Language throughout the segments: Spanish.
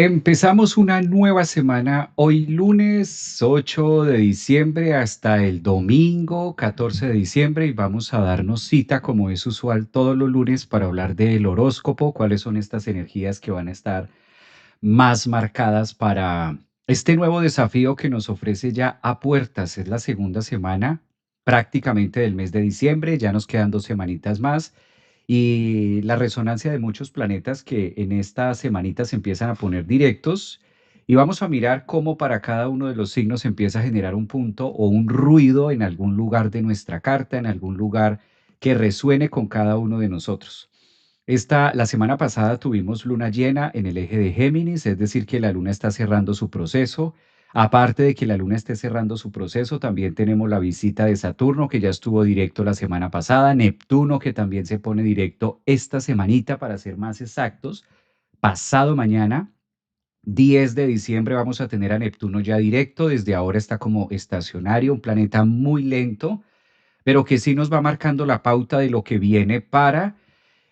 Empezamos una nueva semana hoy lunes 8 de diciembre hasta el domingo 14 de diciembre y vamos a darnos cita como es usual todos los lunes para hablar del horóscopo, cuáles son estas energías que van a estar más marcadas para este nuevo desafío que nos ofrece ya a puertas. Es la segunda semana prácticamente del mes de diciembre, ya nos quedan 2 semanitas más y la resonancia de muchos planetas que en estas semanitas se empiezan a poner directos y vamos a mirar cómo para cada uno de los signos empieza a generar un punto o un ruido en algún lugar de nuestra carta, en algún lugar que resuene con cada uno de nosotros. La semana pasada tuvimos luna llena en el eje de Géminis, es decir, que la luna está cerrando su proceso. Aparte de que la luna esté cerrando su proceso, también tenemos la visita de Saturno, que ya estuvo directo la semana pasada, Neptuno, que también se pone directo esta semanita, para ser más exactos, pasado mañana. 10 de diciembre vamos a tener a Neptuno ya directo, desde ahora está como estacionario, un planeta muy lento, pero que sí nos va marcando la pauta de lo que viene para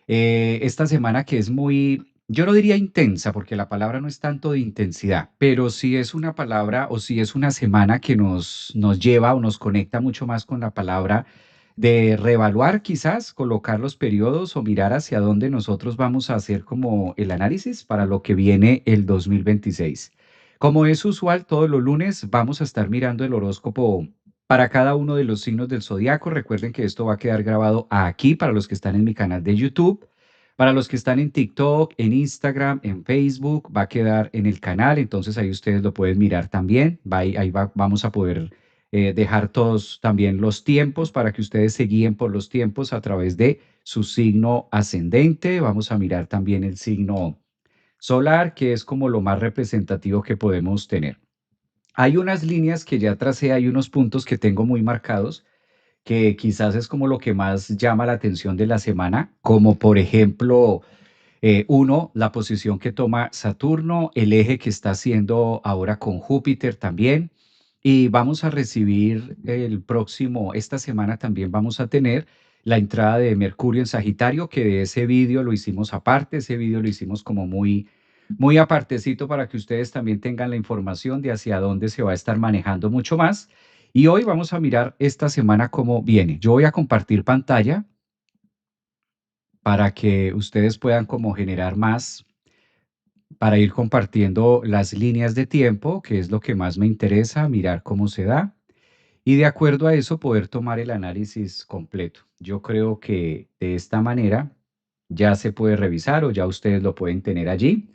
esta semana que es muy, yo no diría intensa, porque la palabra no es tanto de intensidad, pero sí es una palabra o sí es una semana que nos lleva o nos conecta mucho más con la palabra de reevaluar quizás, colocar los periodos o mirar hacia dónde nosotros vamos a hacer como el análisis para lo que viene el 2026. Como es usual, todos los lunes vamos a estar mirando el horóscopo para cada uno de los signos del zodiaco. Recuerden que esto va a quedar grabado aquí para los que están en mi canal de YouTube. Para los que están en TikTok, en Instagram, en Facebook, va a quedar en el canal, entonces ahí ustedes lo pueden mirar también. Vamos a poder dejar todos también los tiempos para que ustedes se guíen por los tiempos a través de su signo ascendente. Vamos a mirar también el signo solar, que es como lo más representativo que podemos tener. Hay unas líneas que ya tracé, hay unos puntos que tengo muy marcados, que quizás es como lo que más llama la atención de la semana, como por ejemplo, uno, la posición que toma Saturno, el eje que está haciendo ahora con Júpiter también. Y vamos a recibir esta semana también vamos a tener la entrada de Mercurio en Sagitario, que de ese vídeo lo hicimos aparte, ese vídeo lo hicimos como muy apartecito para que ustedes también tengan la información de hacia dónde se va a estar manejando mucho más. Y hoy vamos a mirar esta semana cómo viene. Yo voy a compartir pantalla para que ustedes puedan como generar más, para ir compartiendo las líneas de tiempo, que es lo que más me interesa, mirar cómo se da, y de acuerdo a eso poder tomar el análisis completo. Yo creo que de esta manera ya se puede revisar o ya ustedes lo pueden tener allí.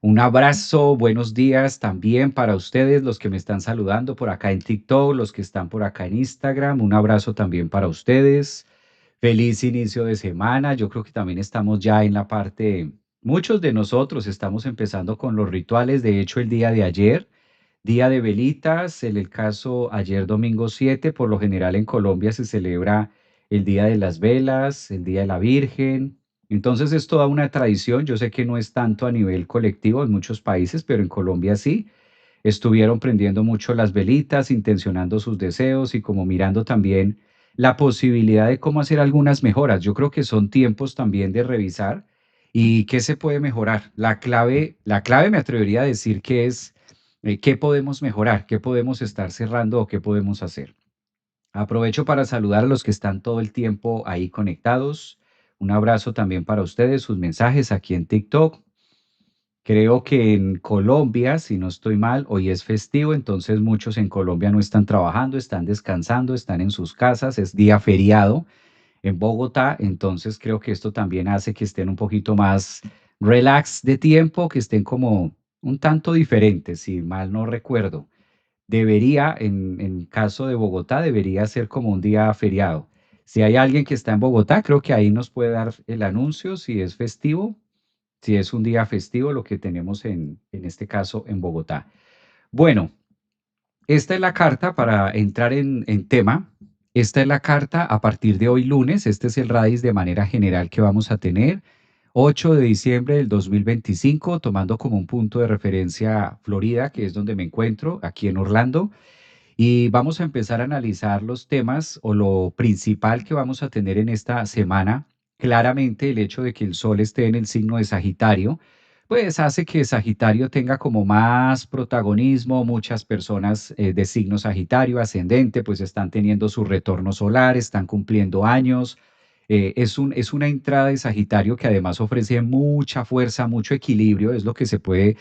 Un abrazo, buenos días también para ustedes, los que me están saludando por acá en TikTok, los que están por acá en Instagram. Un abrazo también para ustedes. Feliz inicio de semana. Yo creo que también estamos ya en la parte, muchos de nosotros estamos empezando con los rituales. De hecho, el día de ayer, día de velitas, en el caso ayer domingo 7, por lo general en Colombia se celebra el Día de las Velas, el Día de la Virgen. Entonces es toda una tradición. Yo sé que no es tanto a nivel colectivo en muchos países, pero en Colombia sí. Estuvieron prendiendo mucho las velitas, intencionando sus deseos y como mirando también la posibilidad de cómo hacer algunas mejoras. Yo creo que son tiempos también de revisar y qué se puede mejorar. La clave me atrevería a decir que es qué podemos mejorar, qué podemos estar cerrando o qué podemos hacer. Aprovecho para saludar a los que están todo el tiempo ahí conectados. Un abrazo también para ustedes, sus mensajes aquí en TikTok. Creo que en Colombia, si no estoy mal, hoy es festivo, entonces muchos en Colombia no están trabajando, están descansando, están en sus casas, es día feriado en Bogotá, entonces creo que esto también hace que estén un poquito más relax de tiempo, que estén como un tanto diferentes, si mal no recuerdo. Debería, en caso de Bogotá, debería ser como un día feriado. Si hay alguien que está en Bogotá, creo que ahí nos puede dar el anuncio si es festivo, si es un día festivo lo que tenemos en este caso en Bogotá. Bueno, esta es la carta para entrar en tema. Esta es la carta a partir de hoy lunes. Este es el RADIS de manera general que vamos a tener. 8 de diciembre del 2025, tomando como un punto de referencia Florida, que es donde me encuentro, aquí en Orlando. Y vamos a empezar a analizar los temas o lo principal que vamos a tener en esta semana. Claramente el hecho de que el Sol esté en el signo de Sagitario, pues hace que Sagitario tenga como más protagonismo. Muchas personas de signo Sagitario ascendente, pues están teniendo su retorno solar, están cumpliendo años. Es una entrada de Sagitario que además ofrece mucha fuerza, mucho equilibrio, es lo que se puede,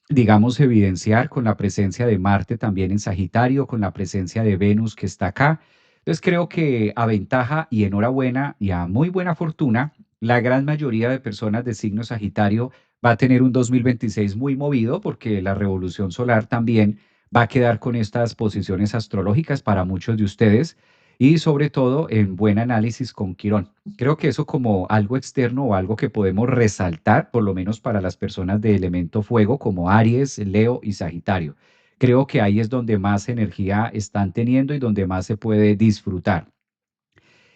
digamos, evidenciar con la presencia de Marte también en Sagitario, con la presencia de Venus que está acá. Entonces creo que a ventaja y enhorabuena y a muy buena fortuna, la gran mayoría de personas de signo Sagitario va a tener un 2026 muy movido porque la revolución solar también va a quedar con estas posiciones astrológicas para muchos de ustedes y sobre todo en buen análisis con Quirón. Creo que eso como algo externo o algo que podemos resaltar, por lo menos para las personas de elemento fuego como Aries, Leo y Sagitario. Creo que ahí es donde más energía están teniendo y donde más se puede disfrutar.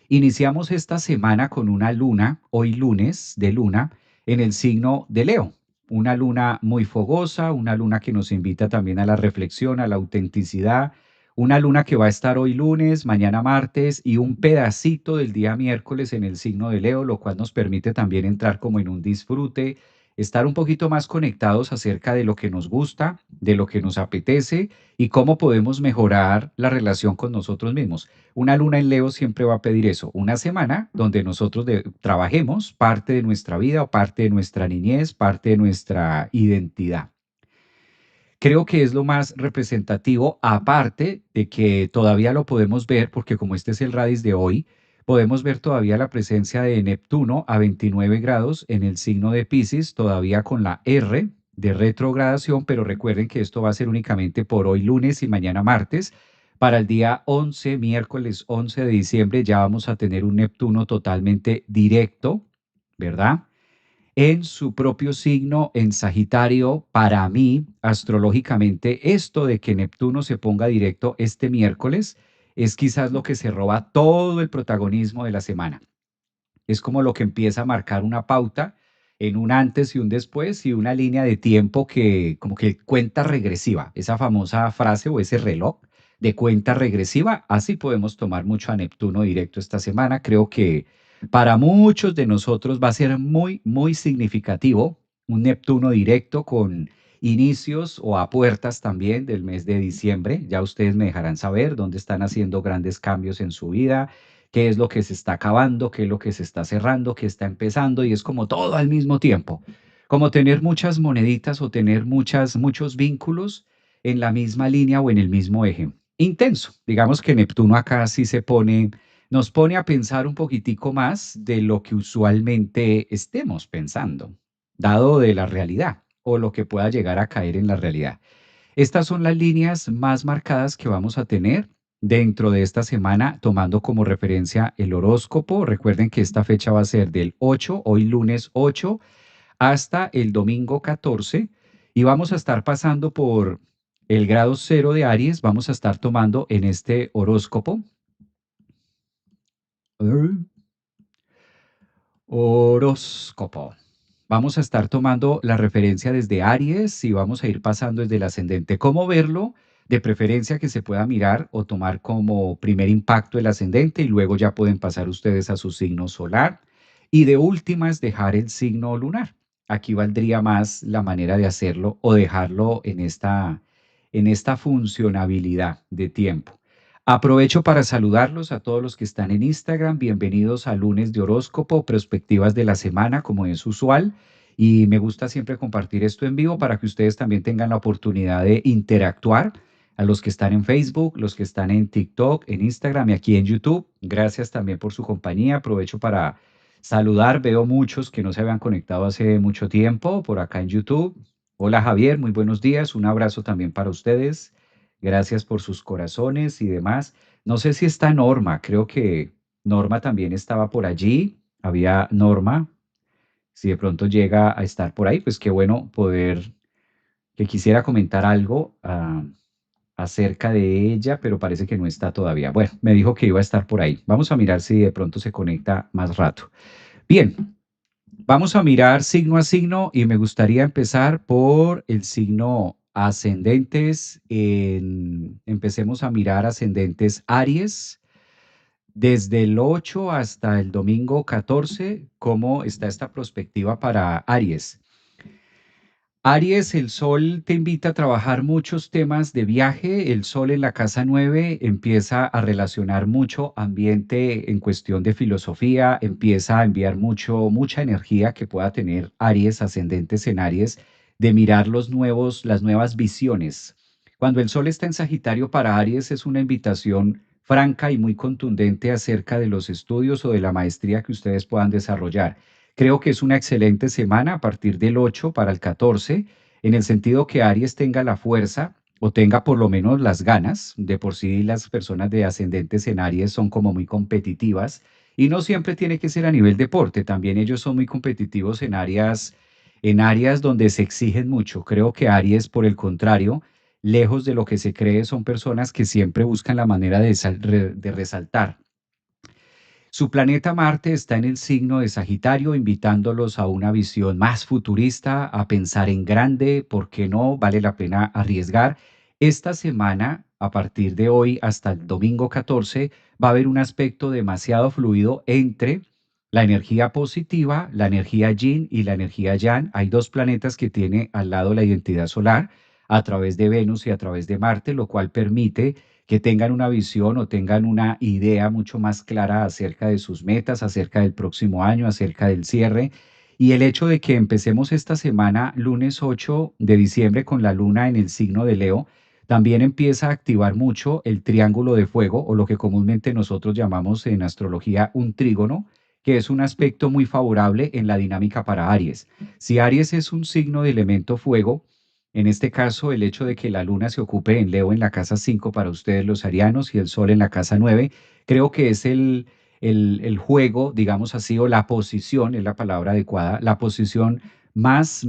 Iniciamos esta semana con una luna, hoy lunes de luna, en el signo de Leo. Una luna muy fogosa, una luna que nos invita también a la reflexión, a la autenticidad, una luna que va a estar hoy lunes, mañana martes y un pedacito del día miércoles en el signo de Leo, lo cual nos permite también entrar como en un disfrute, estar un poquito más conectados acerca de lo que nos gusta, de lo que nos apetece y cómo podemos mejorar la relación con nosotros mismos. Una luna en Leo siempre va a pedir eso, una semana donde nosotros trabajemos parte de nuestra vida o parte de nuestra niñez, parte de nuestra identidad. Creo que es lo más representativo, aparte de que todavía lo podemos ver, porque como este es el radis de hoy, podemos ver todavía la presencia de Neptuno a 29 grados en el signo de Pisces, todavía con la R de retrogradación, pero recuerden que esto va a ser únicamente por hoy lunes y mañana martes. Para el día 11, miércoles 11 de diciembre, ya vamos a tener un Neptuno totalmente directo, ¿verdad? En su propio signo, en Sagitario, para mí, astrológicamente, esto de que Neptuno se ponga directo este miércoles es quizás lo que se roba todo el protagonismo de la semana. Es como lo que empieza a marcar una pauta en un antes y un después y una línea de tiempo que como que cuenta regresiva, esa famosa frase o ese reloj de cuenta regresiva, así podemos tomar mucho a Neptuno directo esta semana. Creo que para muchos de nosotros va a ser muy, muy significativo un Neptuno directo con inicios o a puertas también del mes de diciembre. Ya ustedes me dejarán saber dónde están haciendo grandes cambios en su vida, qué es lo que se está acabando, qué es lo que se está cerrando, qué está empezando, y es como todo al mismo tiempo, como tener muchas moneditas o tener muchos vínculos en la misma línea o en el mismo eje. Intenso. Digamos que Neptuno acá sí nos pone a pensar un poquitico más de lo que usualmente estemos pensando, dado de la realidad o lo que pueda llegar a caer en la realidad. Estas son las líneas más marcadas que vamos a tener dentro de esta semana, tomando como referencia el horóscopo. Recuerden que esta fecha va a ser del 8, hoy lunes 8, hasta el domingo 14, y vamos a estar pasando por el grado cero de Aries. Vamos a estar tomando en este horóscopo. Horóscopo. Vamos a estar tomando la referencia desde Aries y vamos a ir pasando desde el ascendente. ¿Cómo verlo? De preferencia que se pueda mirar o tomar como primer impacto el ascendente y luego ya pueden pasar ustedes a su signo solar. Y de últimas, dejar el signo lunar. Aquí valdría más la manera de hacerlo o dejarlo en esta funcionabilidad de tiempo. Aprovecho para saludarlos a todos los que están en Instagram. Bienvenidos a lunes de horóscopo, perspectivas de la semana, como es usual. Y me gusta siempre compartir esto en vivo para que ustedes también tengan la oportunidad de interactuar. A los que están en Facebook, los que están en TikTok, en Instagram y aquí en YouTube. Gracias también por su compañía. Aprovecho para saludar. Veo muchos que no se habían conectado hace mucho tiempo por acá en YouTube. Hola Javier, muy buenos días. Un abrazo también para ustedes. Gracias por sus corazones y demás. No sé si está Norma, creo que Norma también estaba por allí. Había Norma. Si de pronto llega a estar por ahí, pues qué bueno poder, que quisiera comentar algo acerca de ella, pero parece que no está todavía. Bueno, me dijo que iba a estar por ahí. Vamos a mirar si de pronto se conecta más rato. Bien, vamos a mirar signo a signo y me gustaría empezar por el signo ascendentes. Empecemos a mirar ascendentes Aries. Desde el 8 hasta el domingo 14, ¿cómo está esta perspectiva para Aries? Aries, el sol te invita a trabajar muchos temas de viaje. El sol en la casa 9 empieza a relacionar mucho ambiente en cuestión de filosofía, empieza a enviar mucha energía que pueda tener Aries, ascendentes en Aries, de mirar las nuevas visiones. Cuando el sol está en Sagitario para Aries es una invitación franca y muy contundente acerca de los estudios o de la maestría que ustedes puedan desarrollar. Creo que es una excelente semana a partir del 8 para el 14, en el sentido que Aries tenga la fuerza o tenga por lo menos las ganas. De por sí las personas de ascendentes en Aries son como muy competitivas y no siempre tiene que ser a nivel deporte, también ellos son muy competitivos en áreas donde se exigen mucho. Creo que Aries, por el contrario, lejos de lo que se cree, son personas que siempre buscan la manera de resaltar. Su planeta Marte está en el signo de Sagitario, invitándolos a una visión más futurista, a pensar en grande, ¿por qué no? Vale la pena arriesgar. Esta semana, a partir de hoy hasta el domingo 14, va a haber un aspecto demasiado fluido entre la energía positiva, la energía yin y la energía yang. Hay dos planetas que tiene al lado la identidad solar a través de Venus y a través de Marte, lo cual permite que tengan una visión o tengan una idea mucho más clara acerca de sus metas, acerca del próximo año, acerca del cierre. Y el hecho de que empecemos esta semana, lunes 8 de diciembre, con la luna en el signo de Leo, también empieza a activar mucho el triángulo de fuego, o lo que comúnmente nosotros llamamos en astrología un trígono, que es un aspecto muy favorable en la dinámica para Aries. Si Aries es un signo de elemento fuego, en este caso, el hecho de que la luna se ocupe en Leo en la casa 5 para ustedes los arianos y el sol en la casa 9, creo que es el juego, digamos así, o la posición, es la palabra adecuada, la posición más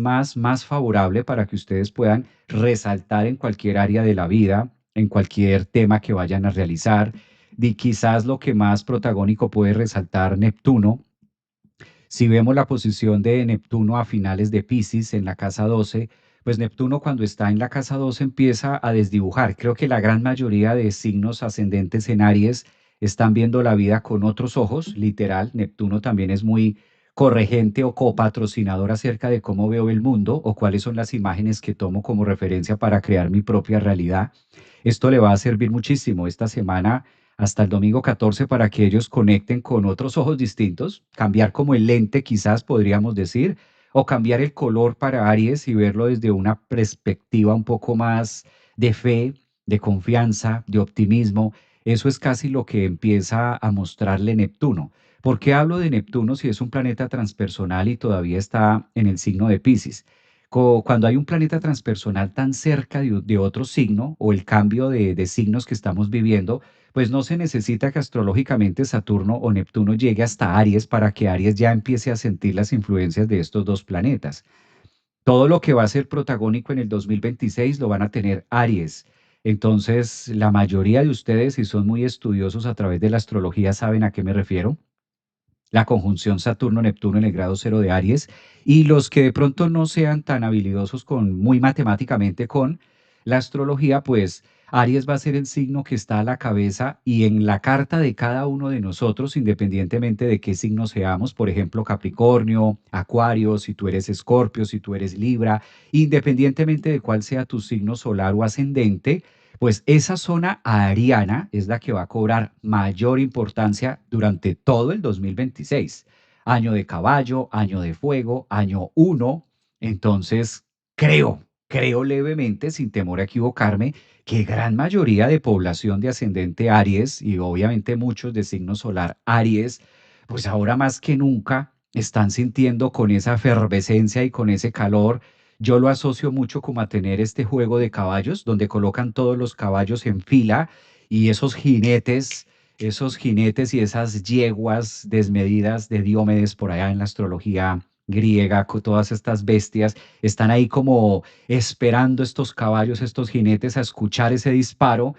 favorable para que ustedes puedan resaltar en cualquier área de la vida, en cualquier tema que vayan a realizar. Y quizás lo que más protagónico puede resaltar Neptuno, si vemos la posición de Neptuno a finales de Piscis en la casa 12, pues Neptuno cuando está en la casa 12 empieza a desdibujar. Creo que la gran mayoría de signos ascendentes en Aries están viendo la vida con otros ojos, literal. Neptuno también es muy corregente o copatrocinador acerca de cómo veo el mundo o cuáles son las imágenes que tomo como referencia para crear mi propia realidad. Esto le va a servir muchísimo esta semana hasta el domingo 14 para que ellos conecten con otros ojos distintos, cambiar como el lente quizás podríamos decir, o cambiar el color para Aries y verlo desde una perspectiva un poco más de fe, de confianza, de optimismo. Eso es casi lo que empieza a mostrarle Neptuno. ¿Por qué hablo de Neptuno si es un planeta transpersonal y todavía está en el signo de Piscis? Cuando hay un planeta transpersonal tan cerca de otro signo o el cambio de signos que estamos viviendo, pues no se necesita que astrológicamente Saturno o Neptuno llegue hasta Aries para que Aries ya empiece a sentir las influencias de estos dos planetas. Todo lo que va a ser protagónico en el 2026 lo van a tener Aries. Entonces, la mayoría de ustedes, si son muy estudiosos a través de la astrología, saben a qué me refiero, la conjunción Saturno-Neptuno en el grado cero de Aries, y los que de pronto no sean tan habilidosos muy matemáticamente con la astrología, pues Aries va a ser el signo que está a la cabeza y en la carta de cada uno de nosotros, independientemente de qué signo seamos, por ejemplo, Capricornio, Acuario, si tú eres Escorpio, si tú eres Libra, independientemente de cuál sea tu signo solar o ascendente, pues esa zona ariana es la que va a cobrar mayor importancia durante todo el 2026. Año de caballo, año de fuego, año uno. Entonces, creo levemente, sin temor a equivocarme, que gran mayoría de población de ascendente Aries y obviamente muchos de signo solar Aries, pues ahora más que nunca están sintiendo con esa efervescencia y con ese calor. Yo lo asocio mucho como a tener este juego de caballos, donde colocan todos los caballos en fila y esos jinetes y esas yeguas desmedidas de Diomedes por allá en la astrología griega, con todas estas bestias, están ahí como esperando estos caballos, estos jinetes a escuchar ese disparo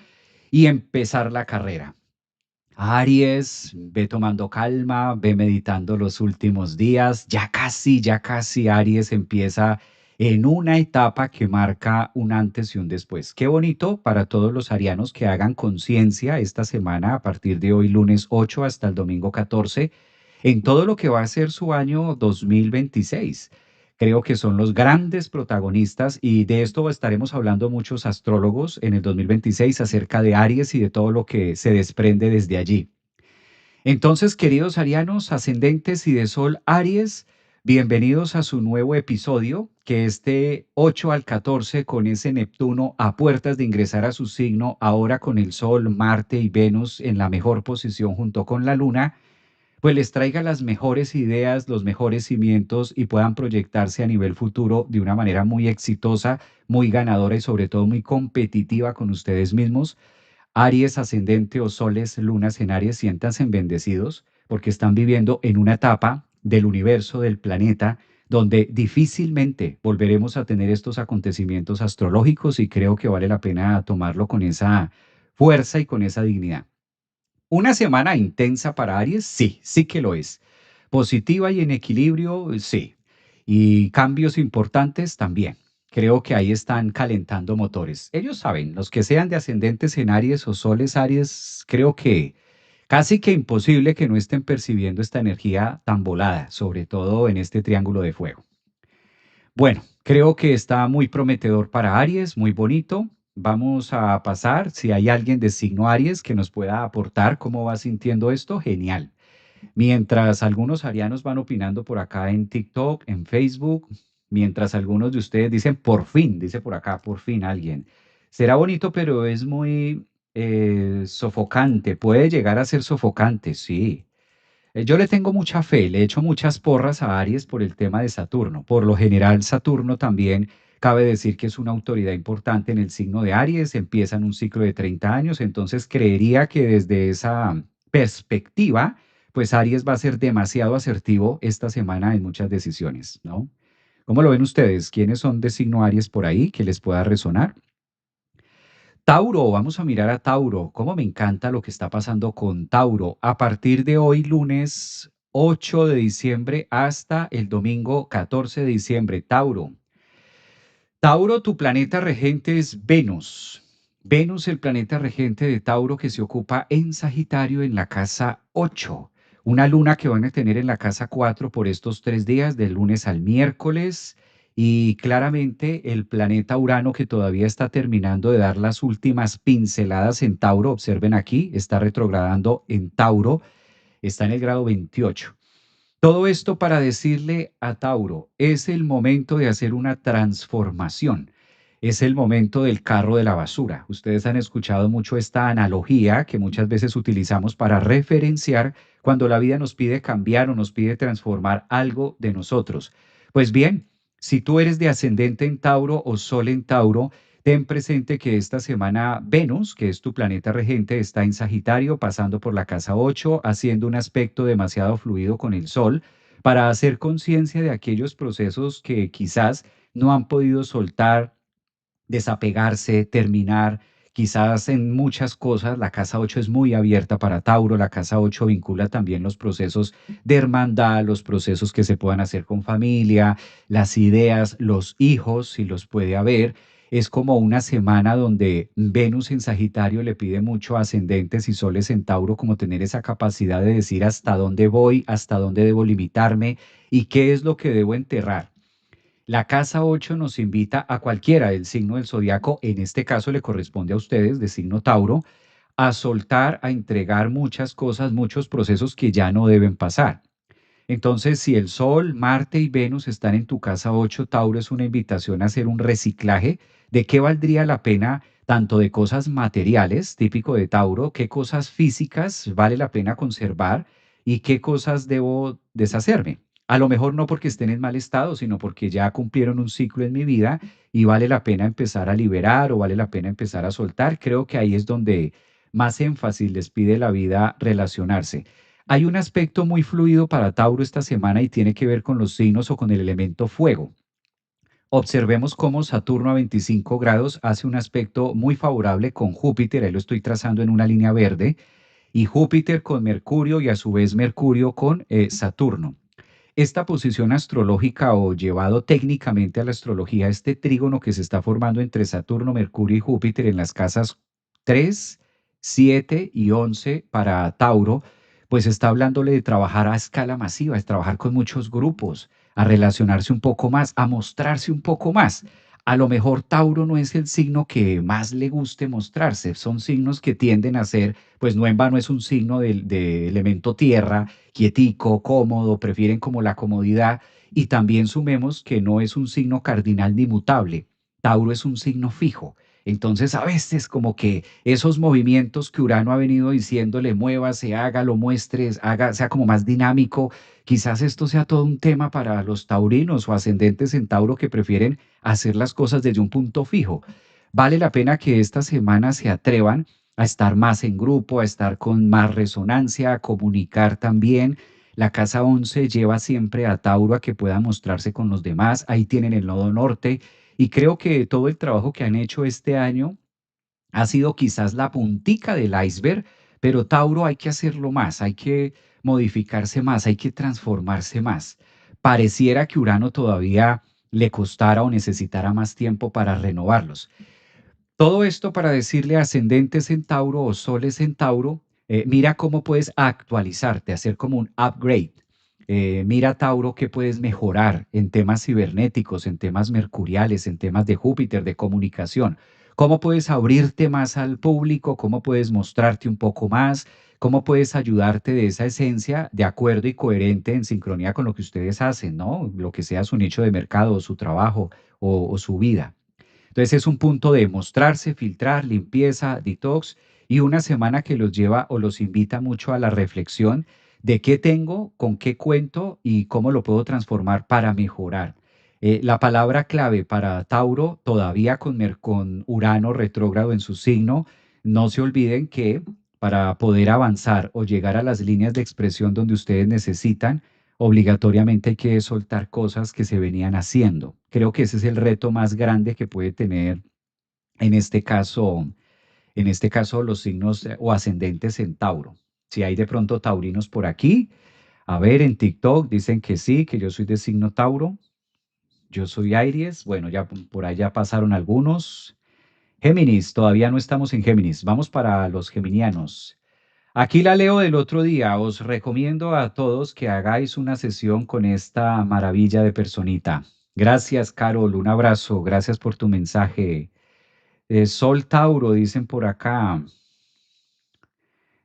y empezar la carrera. Aries, ve tomando calma, ve meditando los últimos días. Ya casi Aries empieza en una etapa que marca un antes y un después. Qué bonito para todos los arianos que hagan conciencia esta semana, a partir de hoy, lunes 8 hasta el domingo 14, en todo lo que va a ser su año 2026. Creo que son los grandes protagonistas y de esto estaremos hablando muchos astrólogos en el 2026 acerca de Aries y de todo lo que se desprende desde allí. Entonces, queridos arianos, ascendentes y de Sol Aries, bienvenidos a su nuevo episodio, que este 8 al 14 con ese Neptuno a puertas de ingresar a su signo, ahora con el Sol, Marte y Venus en la mejor posición junto con la Luna, pues les traiga las mejores ideas, los mejores cimientos y puedan proyectarse a nivel futuro de una manera muy exitosa, muy ganadora y sobre todo muy competitiva con ustedes mismos. Aries ascendente o soles, lunas en Aries, siéntanse bendecidos porque están viviendo en una etapa del universo, del planeta, donde difícilmente volveremos a tener estos acontecimientos astrológicos y creo que vale la pena tomarlo con esa fuerza y con esa dignidad. Una semana intensa para Aries, sí, sí que lo es. Positiva y en equilibrio, sí. Y cambios importantes también. Creo que ahí están calentando motores. Ellos saben, los que sean de ascendentes en Aries o soles Aries, creo que casi que imposible que no estén percibiendo esta energía tan volada, sobre todo en este triángulo de fuego. Bueno, creo que está muy prometedor para Aries, muy bonito. Vamos a pasar, si hay alguien de signo Aries que nos pueda aportar cómo va sintiendo esto, genial. Mientras algunos arianos van opinando por acá en TikTok, en Facebook, mientras algunos de ustedes dicen por fin, dice por acá, por fin alguien. Será bonito, pero es muy sofocante, puede llegar a ser sofocante, sí. Yo le tengo mucha fe, le echo muchas porras a Aries por el tema de Saturno. Por lo general, Saturno también cabe decir que es una autoridad importante en el signo de Aries, empiezan un ciclo de 30 años, entonces creería que desde esa perspectiva, pues Aries va a ser demasiado asertivo esta semana en muchas decisiones, ¿no? ¿Cómo lo ven ustedes? ¿Quiénes son de signo Aries por ahí que les pueda resonar? Tauro, vamos a mirar a Tauro. Cómo me encanta lo que está pasando con Tauro. A partir de hoy, lunes 8 de diciembre hasta el domingo 14 de diciembre. Tauro. Tauro, tu planeta regente es Venus. Venus, el planeta regente de Tauro que se ocupa en Sagitario en la casa 8. Una luna que van a tener en la casa 4 por estos 3 días, del lunes al miércoles. Y claramente el planeta Urano que todavía está terminando de dar las últimas pinceladas en Tauro. Observen aquí, está retrogradando en Tauro, está en el grado 28. Todo esto para decirle a Tauro, es el momento de hacer una transformación. Es el momento del carro de la basura. Ustedes han escuchado mucho esta analogía que muchas veces utilizamos para referenciar cuando la vida nos pide cambiar o nos pide transformar algo de nosotros. Pues bien, si tú eres de ascendente en Tauro o Sol en Tauro, ten presente que esta semana Venus, que es tu planeta regente, está en Sagitario, pasando por la casa 8, haciendo un aspecto demasiado fluido con el Sol, para hacer conciencia de aquellos procesos que quizás no han podido soltar, desapegarse, terminar. Quizás en muchas cosas la casa 8 es muy abierta para Tauro, la casa 8 vincula también los procesos de hermandad, los procesos que se puedan hacer con familia, las ideas, los hijos, si los puede haber. Es como una semana donde Venus en Sagitario le pide mucho a ascendentes y soles en Tauro como tener esa capacidad de decir hasta dónde voy, hasta dónde debo limitarme y qué es lo que debo enterrar. La casa 8 nos invita a cualquiera del signo del zodiaco, en este caso le corresponde a ustedes, de signo Tauro, a soltar, a entregar muchas cosas, muchos procesos que ya no deben pasar. Entonces, si el Sol, Marte y Venus están en tu casa 8, Tauro es una invitación a hacer un reciclaje de qué valdría la pena, tanto de cosas materiales, típico de Tauro, qué cosas físicas vale la pena conservar y qué cosas debo deshacerme. A lo mejor no porque estén en mal estado, sino porque ya cumplieron un ciclo en mi vida y vale la pena empezar a liberar o vale la pena empezar a soltar. Creo que ahí es donde más énfasis les pide la vida relacionarse. Hay un aspecto muy fluido para Tauro esta semana y tiene que ver con los signos o con el elemento fuego. Observemos cómo Saturno a 25 grados hace un aspecto muy favorable con Júpiter, ahí lo estoy trazando en una línea verde, y Júpiter con Mercurio y a su vez Mercurio con Saturno. Esta posición astrológica o llevado técnicamente a la astrología, este trígono que se está formando entre Saturno, Mercurio y Júpiter en las casas 3, 7 y 11 para Tauro, pues está hablándole de trabajar a escala masiva, es trabajar con muchos grupos, a relacionarse un poco más, a mostrarse un poco más. A lo mejor Tauro no es el signo que más le guste mostrarse, son signos que tienden a ser, pues no en vano es un signo de elemento tierra, quietico, cómodo, prefieren como la comodidad y también sumemos que no es un signo cardinal ni mutable, Tauro es un signo fijo. Entonces, a veces como que esos movimientos que Urano ha venido diciéndole, muévase, hágalo, muestres, haga, sea como más dinámico, quizás esto sea todo un tema para los taurinos o ascendentes en Tauro que prefieren hacer las cosas desde un punto fijo. Vale la pena que esta semana se atrevan a estar más en grupo, a estar con más resonancia, a comunicar también. La casa 11 lleva siempre a Tauro a que pueda mostrarse con los demás. Ahí tienen el nodo norte. Y creo que todo el trabajo que han hecho este año ha sido quizás la puntica del iceberg, pero Tauro hay que hacerlo más, hay que modificarse más, hay que transformarse más. Pareciera que Urano todavía le costara o necesitara más tiempo para renovarlos. Todo esto para decirle a ascendentes en Tauro o soles en Tauro, mira cómo puedes actualizarte, hacer como un upgrade. Mira, Tauro, qué puedes mejorar en temas cibernéticos, en temas mercuriales, en temas de Júpiter, de comunicación. ¿Cómo puedes abrirte más al público? ¿Cómo puedes mostrarte un poco más? ¿Cómo puedes ayudarte de esa esencia de acuerdo y coherente en sincronía con lo que ustedes hacen, ¿no? Lo que sea su nicho de mercado o su trabajo o su vida. Entonces es un punto de mostrarse, filtrar, limpieza, detox y una semana que los lleva o los invita mucho a la reflexión de qué tengo, con qué cuento y cómo lo puedo transformar para mejorar. La palabra clave para Tauro, todavía con Urano retrógrado en su signo, no se olviden que para poder avanzar o llegar a las líneas de expresión donde ustedes necesitan, obligatoriamente hay que soltar cosas que se venían haciendo. Creo que ese es el reto más grande que puede tener en este caso, los signos o ascendentes en Tauro. Si hay de pronto taurinos por aquí, a ver, en TikTok dicen que sí, que yo soy de signo Tauro. Yo soy Aries. Bueno, ya por allá pasaron algunos. Géminis, todavía no estamos en Géminis. Vamos para los geminianos. Aquí la leo del otro día. Os recomiendo a todos que hagáis una sesión con esta maravilla de personita. Gracias, Carol. Un abrazo. Gracias por tu mensaje. Sol Tauro, dicen por acá.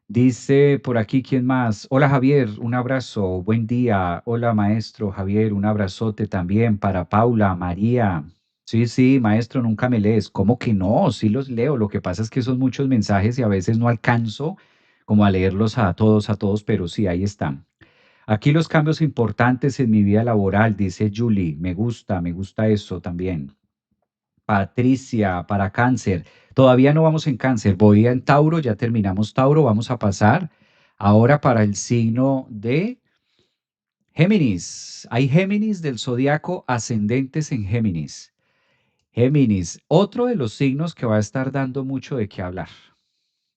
Dice por aquí, ¿quién más? Hola, Javier. Un abrazo. Buen día. Hola, maestro Javier. Un abrazote también para Paula, María. Sí, sí, maestro, nunca me lees. ¿Cómo que no? Sí los leo. Lo que pasa es que son muchos mensajes y a veces no alcanzo como a leerlos a todos, pero sí, ahí están. Aquí los cambios importantes en mi vida laboral, dice Julie. Me gusta eso también. Patricia, para cáncer. Todavía no vamos en cáncer. Voy en Tauro, ya terminamos Tauro. Vamos a pasar ahora para el signo de Géminis. Hay Géminis del zodiaco ascendentes en Géminis. Géminis, otro de los signos que va a estar dando mucho de qué hablar.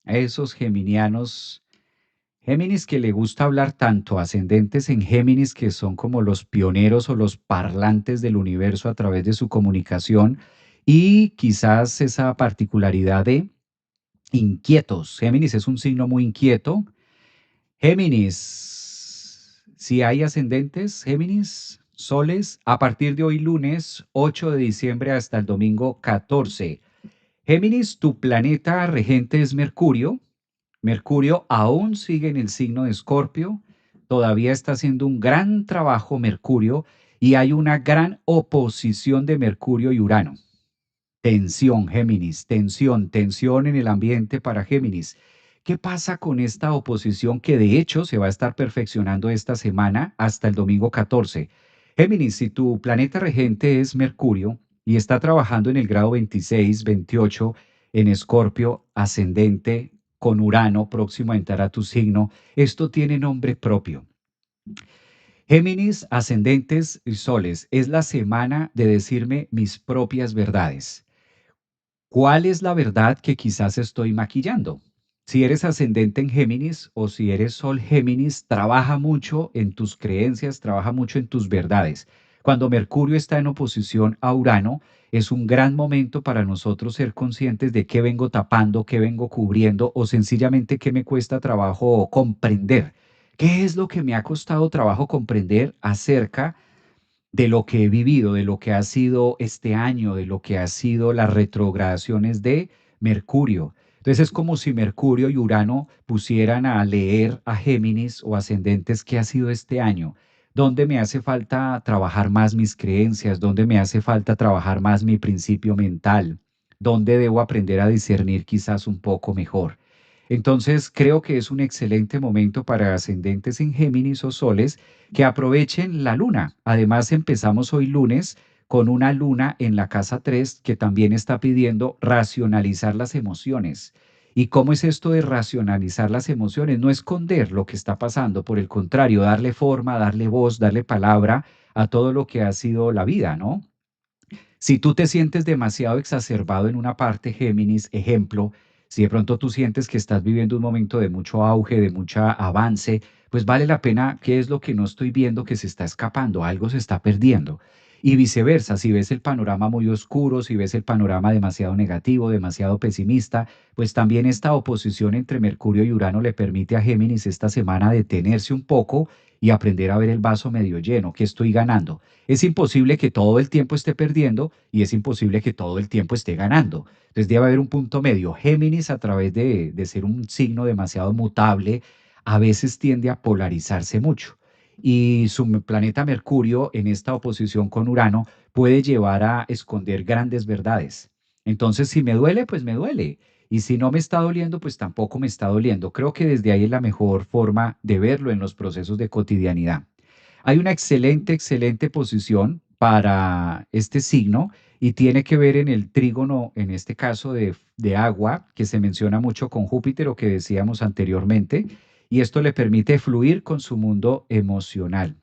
Esos geminianos, Géminis que le gusta hablar tanto, ascendentes en Géminis que son como los pioneros o los parlantes del universo a través de su comunicación y quizás esa particularidad de inquietos. Géminis es un signo muy inquieto. Géminis, si hay ascendentes, Géminis, soles, a partir de hoy lunes 8 de diciembre hasta el domingo 14. Géminis, tu planeta regente es Mercurio. Mercurio aún sigue en el signo de Escorpio, todavía está haciendo un gran trabajo Mercurio y hay una gran oposición de Mercurio y Urano. Tensión, Géminis, tensión, tensión en el ambiente para Géminis. ¿Qué pasa con esta oposición que de hecho se va a estar perfeccionando esta semana hasta el domingo 14? Géminis, si tu planeta regente es Mercurio y está trabajando en el grado 26, 28 en Escorpio ascendente con Urano próximo a entrar a tu signo, esto tiene nombre propio. Géminis, ascendentes y soles, es la semana de decirme mis propias verdades. ¿Cuál es la verdad que quizás estoy maquillando? Si eres ascendente en Géminis o si eres Sol Géminis, trabaja mucho en tus creencias, trabaja mucho en tus verdades. Cuando Mercurio está en oposición a Urano, es un gran momento para nosotros ser conscientes de qué vengo tapando, qué vengo cubriendo o sencillamente qué me cuesta trabajo comprender. ¿Qué es lo que me ha costado trabajo comprender acerca de lo que he vivido, de lo que ha sido este año, de lo que ha sido las retrogradaciones de Mercurio. Entonces es como si Mercurio y Urano pusieran a leer a Géminis o ascendentes qué ha sido este año, dónde me hace falta trabajar más mis creencias, dónde me hace falta trabajar más mi principio mental, dónde debo aprender a discernir quizás un poco mejor. Entonces creo que es un excelente momento para ascendentes en Géminis o soles que aprovechen la luna. Además, empezamos hoy lunes con una luna en la casa 3 que también está pidiendo racionalizar las emociones. ¿Y cómo es esto de racionalizar las emociones? No esconder lo que está pasando, por el contrario, darle forma, darle voz, darle palabra a todo lo que ha sido la vida, ¿no? Si tú te sientes demasiado exacerbado en una parte, Géminis, ejemplo, si de pronto tú sientes que estás viviendo un momento de mucho auge, de mucho avance, pues vale la pena, ¿qué es lo que no estoy viendo que se está escapando? Algo se está perdiendo. Y viceversa, si ves el panorama muy oscuro, si ves el panorama demasiado negativo, demasiado pesimista, pues también esta oposición entre Mercurio y Urano le permite a Géminis esta semana detenerse un poco y aprender a ver el vaso medio lleno, que estoy ganando. Es imposible que todo el tiempo esté perdiendo y es imposible que todo el tiempo esté ganando. Entonces debe haber un punto medio. Géminis, a través de ser un signo demasiado mutable, a veces tiende a polarizarse mucho. Y su planeta Mercurio en esta oposición con Urano puede llevar a esconder grandes verdades. Entonces, si me duele, pues me duele. Y si no me está doliendo, pues tampoco me está doliendo. Creo que desde ahí es la mejor forma de verlo en los procesos de cotidianidad. Hay una excelente, excelente posición para este signo y tiene que ver en el trígono, en este caso de agua, que se menciona mucho con Júpiter o que decíamos anteriormente, y esto le permite fluir con su mundo emocional.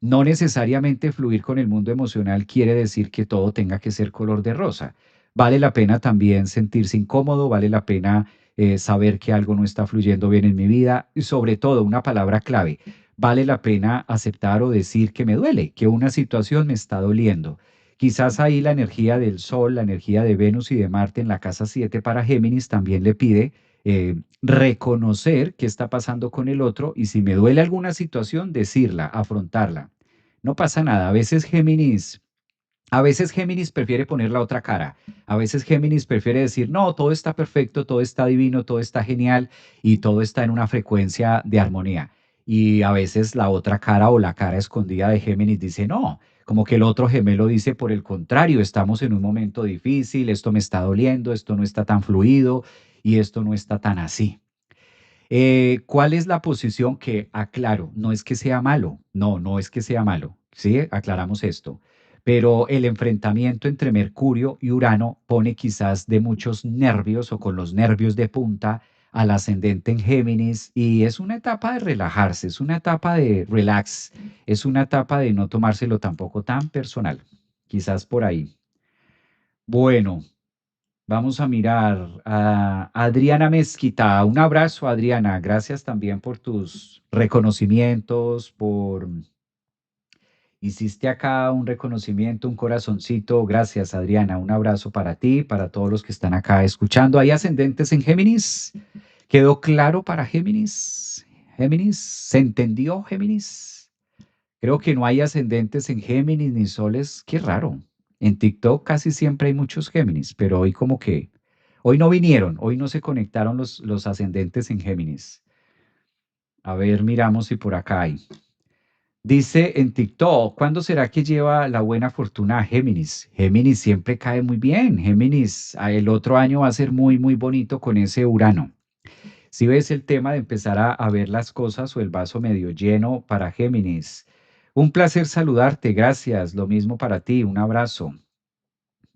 No necesariamente fluir con el mundo emocional quiere decir que todo tenga que ser color de rosa. Vale la pena también sentirse incómodo, vale la pena saber que algo no está fluyendo bien en mi vida y sobre todo una palabra clave, vale la pena aceptar o decir que me duele, que una situación me está doliendo. Quizás ahí la energía del Sol, la energía de Venus y de Marte en la casa 7 para Géminis también le pide reconocer qué está pasando con el otro y si me duele alguna situación, decirla, afrontarla. No pasa nada. A veces Géminis prefiere poner la otra cara. A veces Géminis prefiere decir, no, todo está perfecto, todo está divino, todo está genial y todo está en una frecuencia de armonía. Y a veces la otra cara o la cara escondida de Géminis dice, no, como que el otro gemelo dice, por el contrario, estamos en un momento difícil, esto me está doliendo, esto no está tan fluido y esto no está tan así. ¿Cuál es la posición que aclaro? No es que sea malo, no, no es que sea malo, ¿sí? Aclaramos esto. Pero el enfrentamiento entre Mercurio y Urano pone quizás de muchos nervios o con los nervios de punta al ascendente en Géminis y es una etapa de relajarse, es una etapa de relax, es una etapa de no tomárselo tampoco tan personal. Quizás por ahí. Bueno, vamos a mirar a Adriana Mezquita. Un abrazo, Adriana. Gracias también por tus reconocimientos, por... Hiciste acá un reconocimiento, un corazoncito. Gracias, Adriana. Un abrazo para ti, para todos los que están acá escuchando. ¿Hay ascendentes en Géminis? ¿Quedó claro para Géminis? ¿Géminis? ¿Se entendió, Géminis? Creo que no hay ascendentes en Géminis ni soles. Qué raro. En TikTok casi siempre hay muchos Géminis, pero hoy como que, hoy no vinieron, hoy no se conectaron los ascendentes en Géminis. A ver, miramos si por acá hay. Dice en TikTok, ¿cuándo será que lleva la buena fortuna a Géminis? Géminis siempre cae muy bien. Géminis, el otro año va a ser muy, muy bonito con ese Urano. Si ves el tema de empezar a ver las cosas o el vaso medio lleno para Géminis. Un placer saludarte, gracias. Lo mismo para ti, un abrazo.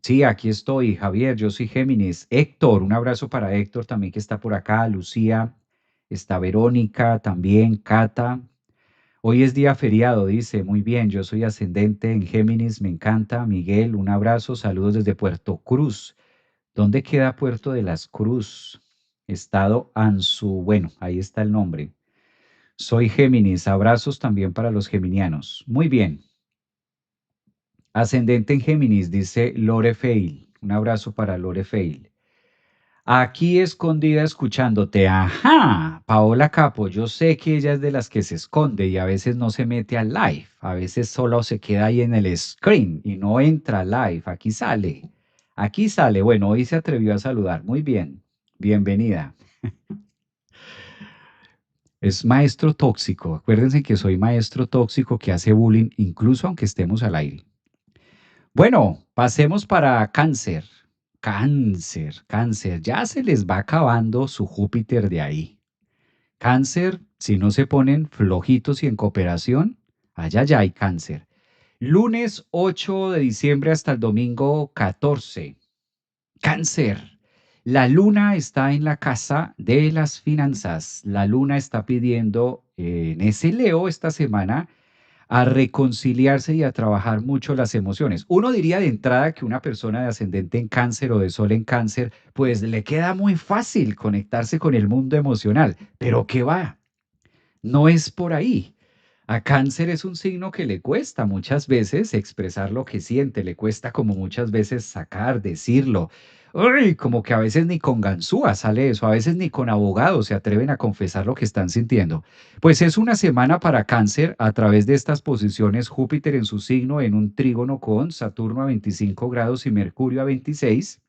Sí, aquí estoy, Javier, yo soy Géminis. Héctor, un abrazo para Héctor también que está por acá. Lucía, está Verónica, también Cata. Hoy es día feriado, dice. Muy bien, yo soy ascendente en Géminis, me encanta. Miguel, un abrazo, saludos desde Puerto Cruz. ¿Dónde queda Puerto de las Cruz? Estado Anzu. Bueno, ahí está el nombre. Soy Géminis. Abrazos también para los geminianos. Muy bien. Ascendente en Géminis, dice Lore Fail. Un abrazo para Lore Fail. Aquí escondida escuchándote. Ajá, Paola Capo, yo sé que ella es de las que se esconde y a veces no se mete al live, a veces solo se queda ahí en el screen y no entra al live. Aquí sale, aquí sale. Bueno, hoy se atrevió a saludar. Muy bien, bienvenida. Es maestro tóxico. Acuérdense que soy maestro tóxico que hace bullying incluso aunque estemos al aire. Bueno, pasemos para cáncer. Cáncer, cáncer. Ya se les va acabando su Júpiter de ahí. Cáncer, si no se ponen flojitos y en cooperación, allá ya hay cáncer. Lunes 8 de diciembre hasta el domingo 14. Cáncer. La luna está en la casa de las finanzas. La luna está pidiendo en ese Leo esta semana a reconciliarse y a trabajar mucho las emociones. Uno diría de entrada que una persona de ascendente en cáncer o de sol en cáncer, pues le queda muy fácil conectarse con el mundo emocional, pero ¿qué va? No es por ahí. A cáncer es un signo que le cuesta muchas veces expresar lo que siente, le cuesta como muchas veces sacar, decirlo. Uy, como que a veces ni con ganzúa sale eso, a veces ni con abogados se atreven a confesar lo que están sintiendo. Pues es una semana para cáncer a través de estas posiciones, Júpiter en su signo en un trígono con Saturno a 25 grados y Mercurio a 26.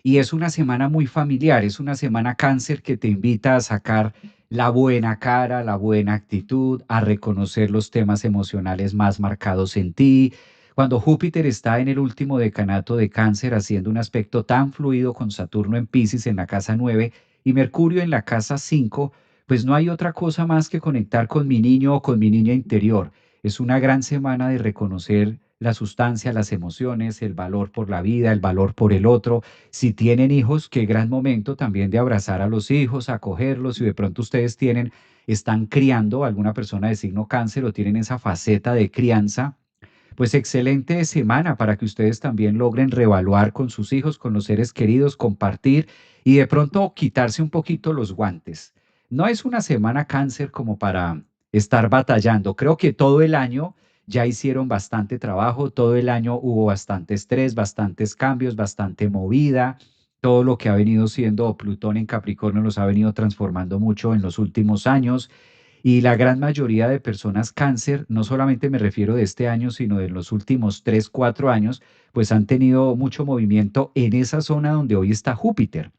Y es una semana muy familiar, es una semana cáncer que te invita a sacar la buena cara, la buena actitud, a reconocer los temas emocionales más marcados en ti. Cuando Júpiter está en el último decanato de cáncer haciendo un aspecto tan fluido con Saturno en Pisces en la casa 9 y Mercurio en la casa 5, pues no hay otra cosa más que conectar con mi niño o con mi niña interior. Es una gran semana de reconocer la sustancia, las emociones, el valor por la vida, el valor por el otro. Si tienen hijos, qué gran momento también de abrazar a los hijos, acogerlos. Si de pronto ustedes están criando a alguna persona de signo cáncer o tienen esa faceta de crianza, pues excelente semana para que ustedes también logren reevaluar con sus hijos, con los seres queridos, compartir y de pronto quitarse un poquito los guantes. No es una semana cáncer como para estar batallando. Creo que todo el año ya hicieron bastante trabajo, todo el año hubo bastante estrés, bastantes cambios, bastante movida. Todo lo que ha venido siendo Plutón en Capricornio los ha venido transformando mucho en los últimos años. Y la gran mayoría de personas cáncer, no solamente me refiero de este año, sino de los últimos 3 4 años, pues han tenido mucho movimiento en esa zona donde hoy está Júpiter.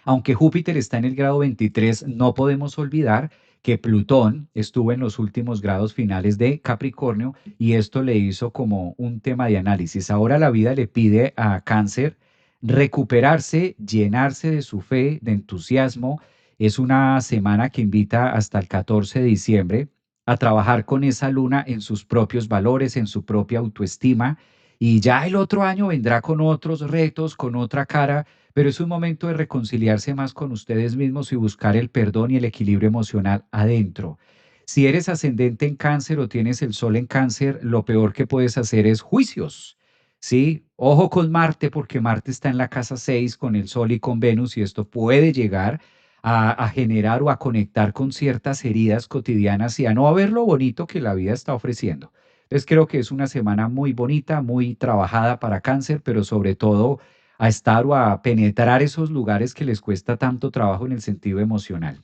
Aunque Júpiter está en el grado 23, no podemos olvidar que Plutón estuvo en los últimos grados finales de Capricornio y esto le hizo como un tema de análisis. Ahora la vida le pide a Cáncer recuperarse, llenarse de su fe, de entusiasmo. Es una semana que invita hasta el 14 de diciembre a trabajar con esa luna en sus propios valores, en su propia autoestima. Y ya el otro año vendrá con otros retos, con otra cara, pero es un momento de reconciliarse más con ustedes mismos y buscar el perdón y el equilibrio emocional adentro. Si eres ascendente en cáncer o tienes el sol en cáncer, lo peor que puedes hacer es juicios. ¿Sí? Ojo con Marte, porque Marte está en la casa 6 con el sol y con Venus y esto puede llegar a generar o a conectar con ciertas heridas cotidianas y a no ver lo bonito que la vida está ofreciendo. Entonces creo que es una semana muy bonita, muy trabajada para cáncer, pero sobre todo a estar o a penetrar esos lugares que les cuesta tanto trabajo en el sentido emocional.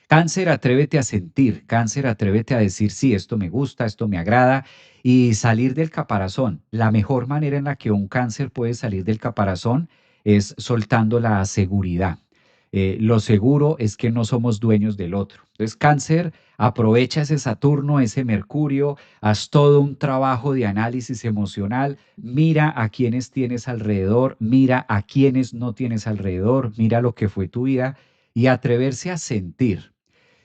Cáncer, atrévete a sentir, cáncer, atrévete a decir, sí, esto me gusta, esto me agrada y salir del caparazón. La mejor manera en la que un cáncer puede salir del caparazón es soltando la seguridad. Lo seguro es que no somos dueños del otro. Entonces, cáncer, aprovecha ese Saturno, ese Mercurio, haz todo un trabajo de análisis emocional, mira a quienes tienes alrededor, mira a quienes no tienes alrededor, mira lo que fue tu vida y atreverse a sentir.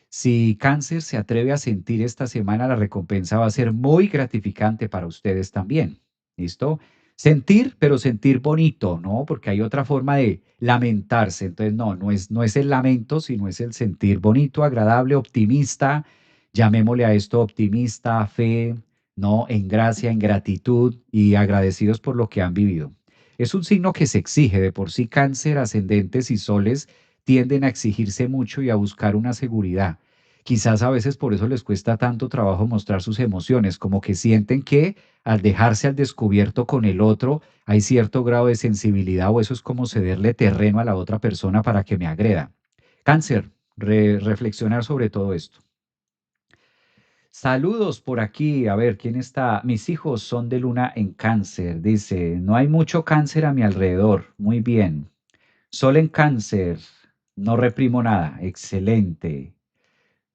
Si Cáncer se atreve a sentir esta semana, la recompensa va a ser muy gratificante para ustedes también. ¿Listo? Sentir, pero sentir bonito, ¿no? Porque hay otra forma de lamentarse. Entonces, no es el lamento, sino es el sentir bonito, agradable, optimista. Llamémosle a esto optimista, fe, ¿no? En gracia, en gratitud y agradecidos por lo que han vivido. Es un signo que se exige. De por sí, Cáncer, ascendentes y soles tienden a exigirse mucho y a buscar una seguridad. Quizás a veces por eso les cuesta tanto trabajo mostrar sus emociones, como que sienten que al dejarse al descubierto con el otro hay cierto grado de sensibilidad o eso es como cederle terreno a la otra persona para que me agreda. Cáncer, reflexionar sobre todo esto. Saludos por aquí. A ver, ¿quién está? Mis hijos son de luna en cáncer. Dice, no hay mucho cáncer a mi alrededor. Muy bien. Sol en cáncer. No reprimo nada. Excelente.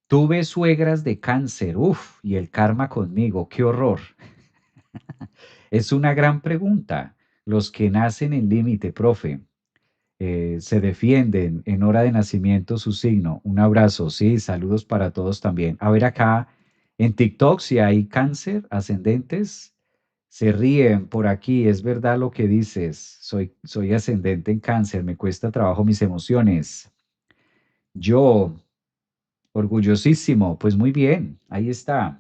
Tuve suegras de cáncer. Uf, y el karma conmigo. Qué horror. Es una gran pregunta. Los que nacen en límite, profe, se defienden en hora de nacimiento su signo. Un abrazo, sí, saludos para todos también. A ver acá en TikTok si hay cáncer, ascendentes, se ríen por aquí, es verdad lo que dices. Soy ascendente en cáncer, me cuesta trabajo mis emociones. Yo, orgullosísimo, pues muy bien, ahí está.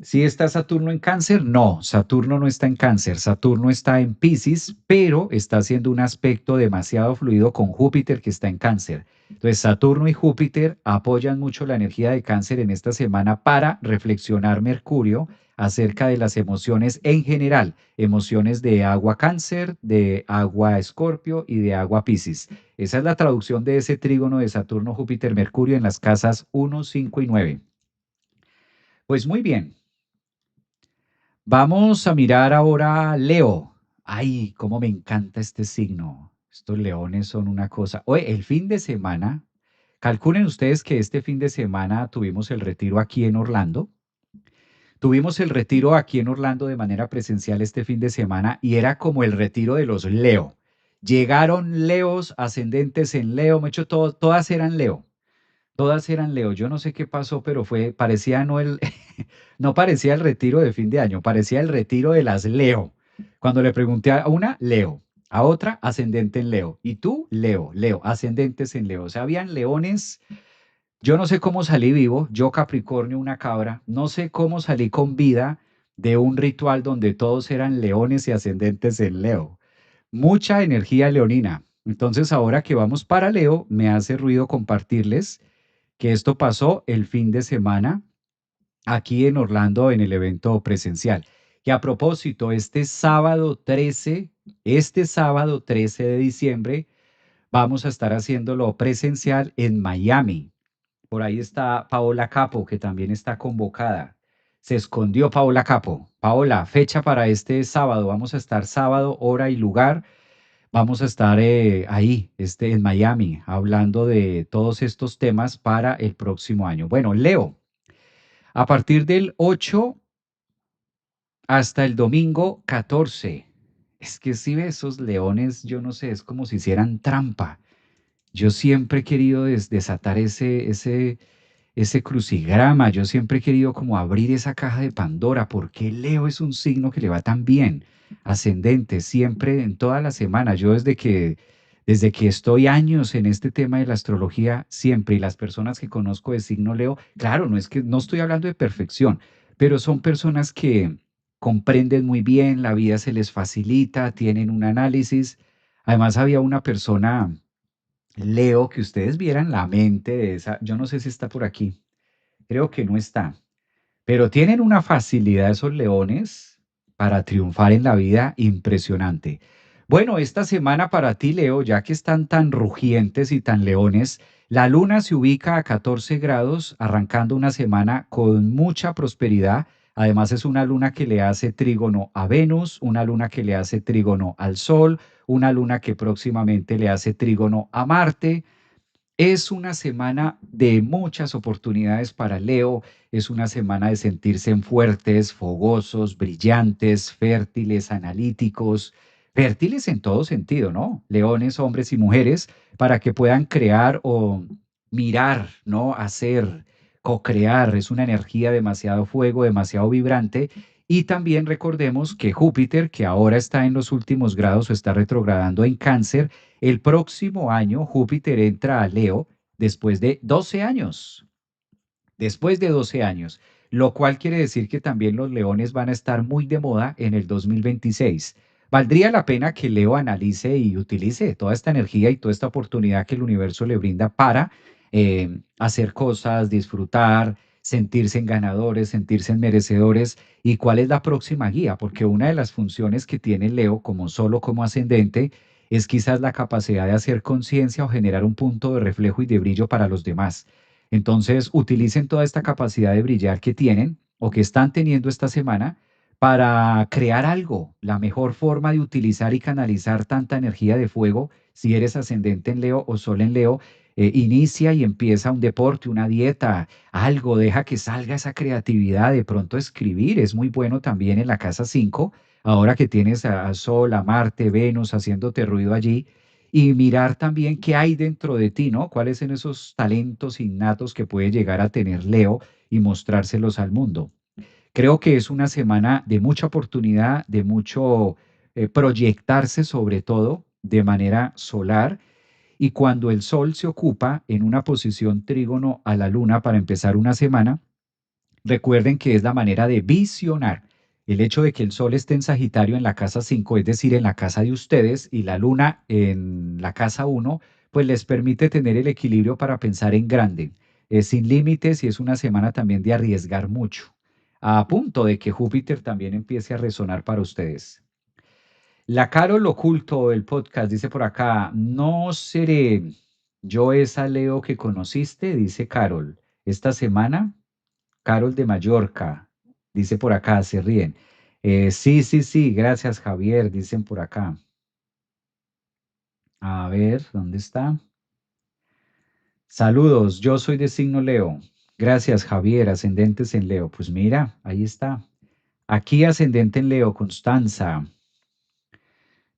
¿Sí está Saturno en cáncer? No, Saturno no está en cáncer, Saturno está en Piscis, pero está haciendo un aspecto demasiado fluido con Júpiter que está en cáncer. Entonces, Saturno y Júpiter apoyan mucho la energía de cáncer en esta semana para reflexionar Mercurio acerca de las emociones en general, emociones de agua cáncer, de agua escorpio y de agua Piscis. Esa es la traducción de ese trígono de Saturno, Júpiter, Mercurio en las casas 1, 5 y 9. Pues muy bien. Vamos a mirar ahora Leo. Ay, cómo me encanta este signo. Estos leones son una cosa. Oye, el fin de semana, calculen ustedes que este fin de semana tuvimos el retiro aquí en Orlando. Tuvimos el retiro aquí en Orlando de manera presencial este fin de semana y era como el retiro de los Leo. Llegaron Leos, ascendentes en Leo, me hecho todo, todas eran Leo. Todas eran Leo. Yo no sé qué pasó, pero parecía no no parecía el retiro de fin de año, parecía el retiro de las Leo. Cuando le pregunté a una, Leo, a otra, ascendente en Leo. Y tú, Leo, Leo, ascendentes en Leo. O sea, habían leones. Yo no sé cómo salí vivo, yo Capricornio, una cabra, no sé cómo salí con vida de un ritual donde todos eran leones y ascendentes en Leo. Mucha energía leonina. Entonces, ahora que vamos para Leo, me hace ruido compartirles que esto pasó el fin de semana aquí en Orlando en el evento presencial. Que a propósito, este sábado 13 de diciembre, vamos a estar haciéndolo presencial en Miami. Por ahí está Paola Capo, que también está convocada. Se escondió Paola Capo. Paola, fecha para este sábado. Vamos a estar sábado, hora y lugar. Vamos a estar ahí, en Miami, hablando de todos estos temas para el próximo año. Bueno, Leo, a partir del 8 hasta el domingo 14. Es que si ve esos leones, yo no sé, es como si hicieran trampa. Yo siempre he querido desatar ese crucigrama, yo siempre he querido como abrir esa caja de Pandora. ¿Por qué Leo es un signo que le va tan bien? Ascendente, siempre en toda la semana. Yo desde que estoy años en este tema de la astrología, siempre, y las personas que conozco de signo Leo, claro, no es que no estoy hablando de perfección, pero son personas que comprenden muy bien, la vida se les facilita, tienen un análisis. Además, había una persona, Leo, que ustedes vieran la mente de esa, yo no sé si está por aquí, creo que no está, pero tienen una facilidad esos leones para triunfar en la vida impresionante. Bueno, esta semana para ti, Leo, ya que están tan rugientes y tan leones, la luna se ubica a 14 grados, arrancando una semana con mucha prosperidad. Además, es una luna que le hace trígono a Venus, una luna que le hace trígono al Sol, una luna que próximamente le hace trígono a Marte. Es una semana de muchas oportunidades para Leo, es una semana de sentirse en fuertes, fogosos, brillantes, fértiles, analíticos, fértiles en todo sentido, ¿no? Leones, hombres y mujeres, para que puedan crear o mirar, ¿no? Hacer, co-crear, es una energía demasiado fuego, demasiado vibrante. Y también recordemos que Júpiter, que ahora está en los últimos grados o está retrogradando en Cáncer, el próximo año Júpiter entra a Leo después de 12 años, después de 12 años, lo cual quiere decir que también los leones van a estar muy de moda en el 2026. Valdría la pena que Leo analice y utilice toda esta energía y toda esta oportunidad que el universo le brinda para hacer cosas, disfrutar, sentirse en ganadores, sentirse en merecedores. ¿Y cuál es la próxima guía? Porque una de las funciones que tiene Leo como solo como ascendente es quizás la capacidad de hacer conciencia o generar un punto de reflejo y de brillo para los demás. Entonces, utilicen toda esta capacidad de brillar que tienen o que están teniendo esta semana para crear algo. La mejor forma de utilizar y canalizar tanta energía de fuego, si eres ascendente en Leo o Sol en Leo, inicia y empieza un deporte, una dieta, algo, deja que salga esa creatividad, de pronto escribir es muy bueno también en la casa 5 ahora que tienes a Sol, a Marte, Venus haciéndote ruido allí, y mirar también qué hay dentro de ti, ¿no? ¿Cuáles son esos talentos innatos que puede llegar a tener Leo y mostrárselos al mundo? Creo que es una semana de mucha oportunidad, de mucho proyectarse sobre todo de manera solar y cuando el Sol se ocupa en una posición trígono a la Luna para empezar una semana, recuerden que es la manera de visionar. El hecho de que el Sol esté en Sagitario en la casa 5, es decir, en la casa de ustedes, y la Luna en la casa uno, pues les permite tener el equilibrio para pensar en grande, sin límites y es una semana también de arriesgar mucho, a punto de que Júpiter también empiece a resonar para ustedes. La Carol Oculto, el podcast, dice por acá, no seré yo esa Leo que conociste, dice Carol. Esta semana, Carol de Mallorca, dice por acá, se ríen. Sí, sí, sí, gracias Javier, dicen por acá. A ver, ¿dónde está? Saludos, yo soy de signo Leo. Gracias Javier, ascendentes en Leo. Pues mira, ahí está. Aquí ascendente en Leo, Constanza.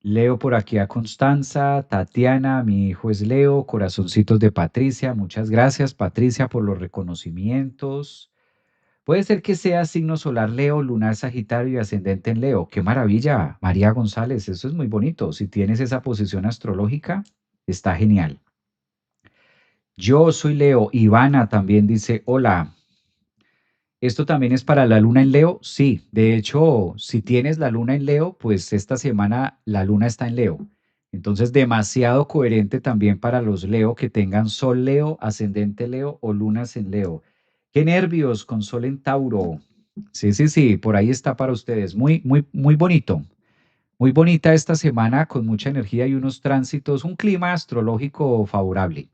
Leo por aquí a Constanza, Tatiana, mi hijo es Leo, corazoncitos de Patricia, muchas gracias Patricia por los reconocimientos. Puede ser que sea signo solar Leo, lunar Sagitario y ascendente en Leo. ¡Qué maravilla, María González! Eso es muy bonito. Si tienes esa posición astrológica, está genial. Yo soy Leo. Ivana también dice, hola. ¿Esto también es para la luna en Leo? Sí, de hecho, si tienes la luna en Leo, pues esta semana la luna está en Leo. Entonces, demasiado coherente también para los Leo que tengan Sol Leo, ascendente Leo o lunas en Leo. Qué nervios con Sol en Tauro. Sí, sí, sí, por ahí está para ustedes. Muy, muy, muy bonito. Muy bonita esta semana con mucha energía y unos tránsitos, un clima astrológico favorable.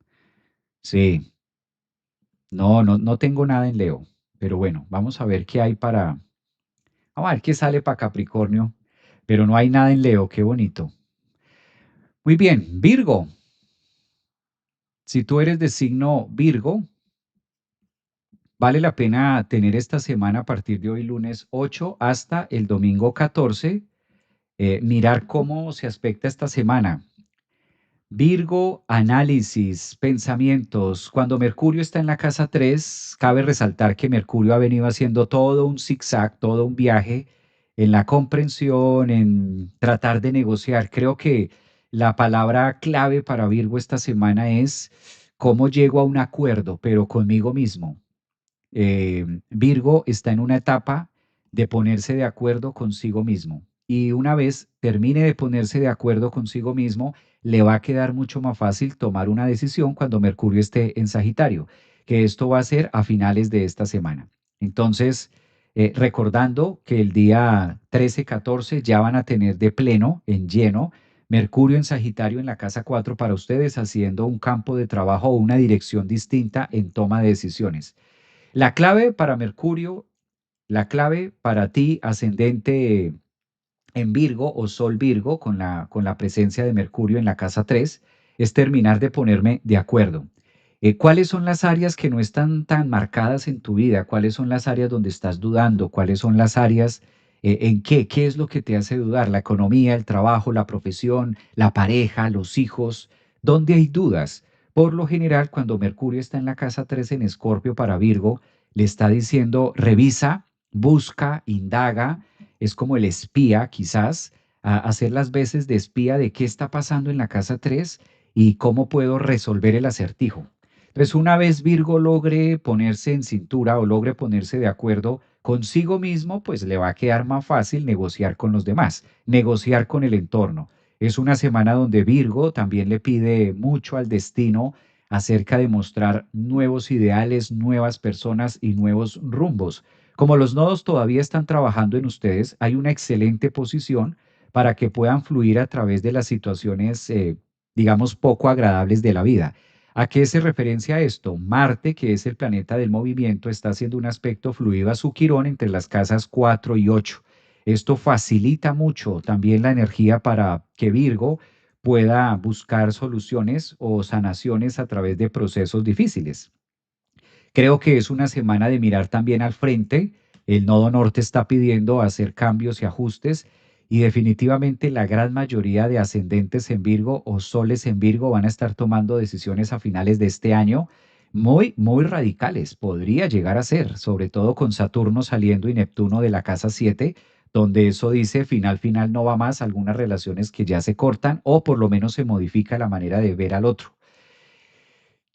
Sí, no, no, no tengo nada en Leo, pero bueno, vamos a ver qué hay para, vamos a ver qué sale para Capricornio, pero no hay nada en Leo, qué bonito. Muy bien, Virgo. Si tú eres de signo Virgo, vale la pena tener esta semana a partir de hoy lunes 8 hasta el domingo 14, mirar cómo se aspecta esta semana. Virgo, análisis, pensamientos. Cuando Mercurio está en la casa 3, cabe resaltar que Mercurio ha venido haciendo todo un zigzag, todo un viaje en la comprensión, en tratar de negociar. Creo que la palabra clave para Virgo esta semana es cómo llego a un acuerdo, pero conmigo mismo. Virgo está en una etapa de ponerse de acuerdo consigo mismo. Y una vez termine de ponerse de acuerdo consigo mismo, le va a quedar mucho más fácil tomar una decisión cuando Mercurio esté en Sagitario, que esto va a ser a finales de esta semana. Entonces, recordando que el día 13-14 ya van a tener de pleno, en lleno, Mercurio en Sagitario en la casa 4 para ustedes, haciendo un campo de trabajo o una dirección distinta en toma de decisiones. La clave para Mercurio, la clave para ti, ascendente en Virgo o Sol Virgo, con la presencia de Mercurio en la casa 3, es terminar de ponerme de acuerdo. ¿Cuáles son las áreas que no están tan marcadas en tu vida? ¿Cuáles son las áreas donde estás dudando? ¿Cuáles son las áreas en qué? ¿Qué es lo que te hace dudar? ¿La economía, el trabajo, la profesión, la pareja, los hijos? ¿Dónde hay dudas? Por lo general, cuando Mercurio está en la casa 3 en Escorpio para Virgo, le está diciendo, revisa, busca, indaga, es como el espía, quizás, a hacer las veces de espía de qué está pasando en la casa 3 y cómo puedo resolver el acertijo. Entonces, una vez Virgo logre ponerse en cintura o logre ponerse de acuerdo consigo mismo, pues le va a quedar más fácil negociar con los demás, negociar con el entorno. Es una semana donde Virgo también le pide mucho al destino, acerca de mostrar nuevos ideales, nuevas personas y nuevos rumbos. Como los nodos todavía están trabajando en ustedes, hay una excelente posición para que puedan fluir a través de las situaciones, digamos, poco agradables de la vida. ¿A qué se referencia esto? Marte, que es el planeta del movimiento, está haciendo un aspecto fluido a su quirón entre las casas 4 y 8. Esto facilita mucho también la energía para que Virgo pueda buscar soluciones o sanaciones a través de procesos difíciles. Creo que es una semana de mirar también al frente. El nodo norte está pidiendo hacer cambios y ajustes y definitivamente la gran mayoría de ascendentes en Virgo o soles en Virgo van a estar tomando decisiones a finales de este año muy radicales. Podría llegar a ser, sobre todo con Saturno saliendo y Neptuno de la casa 7, donde eso dice final no va más, algunas relaciones que ya se cortan o por lo menos se modifica la manera de ver al otro.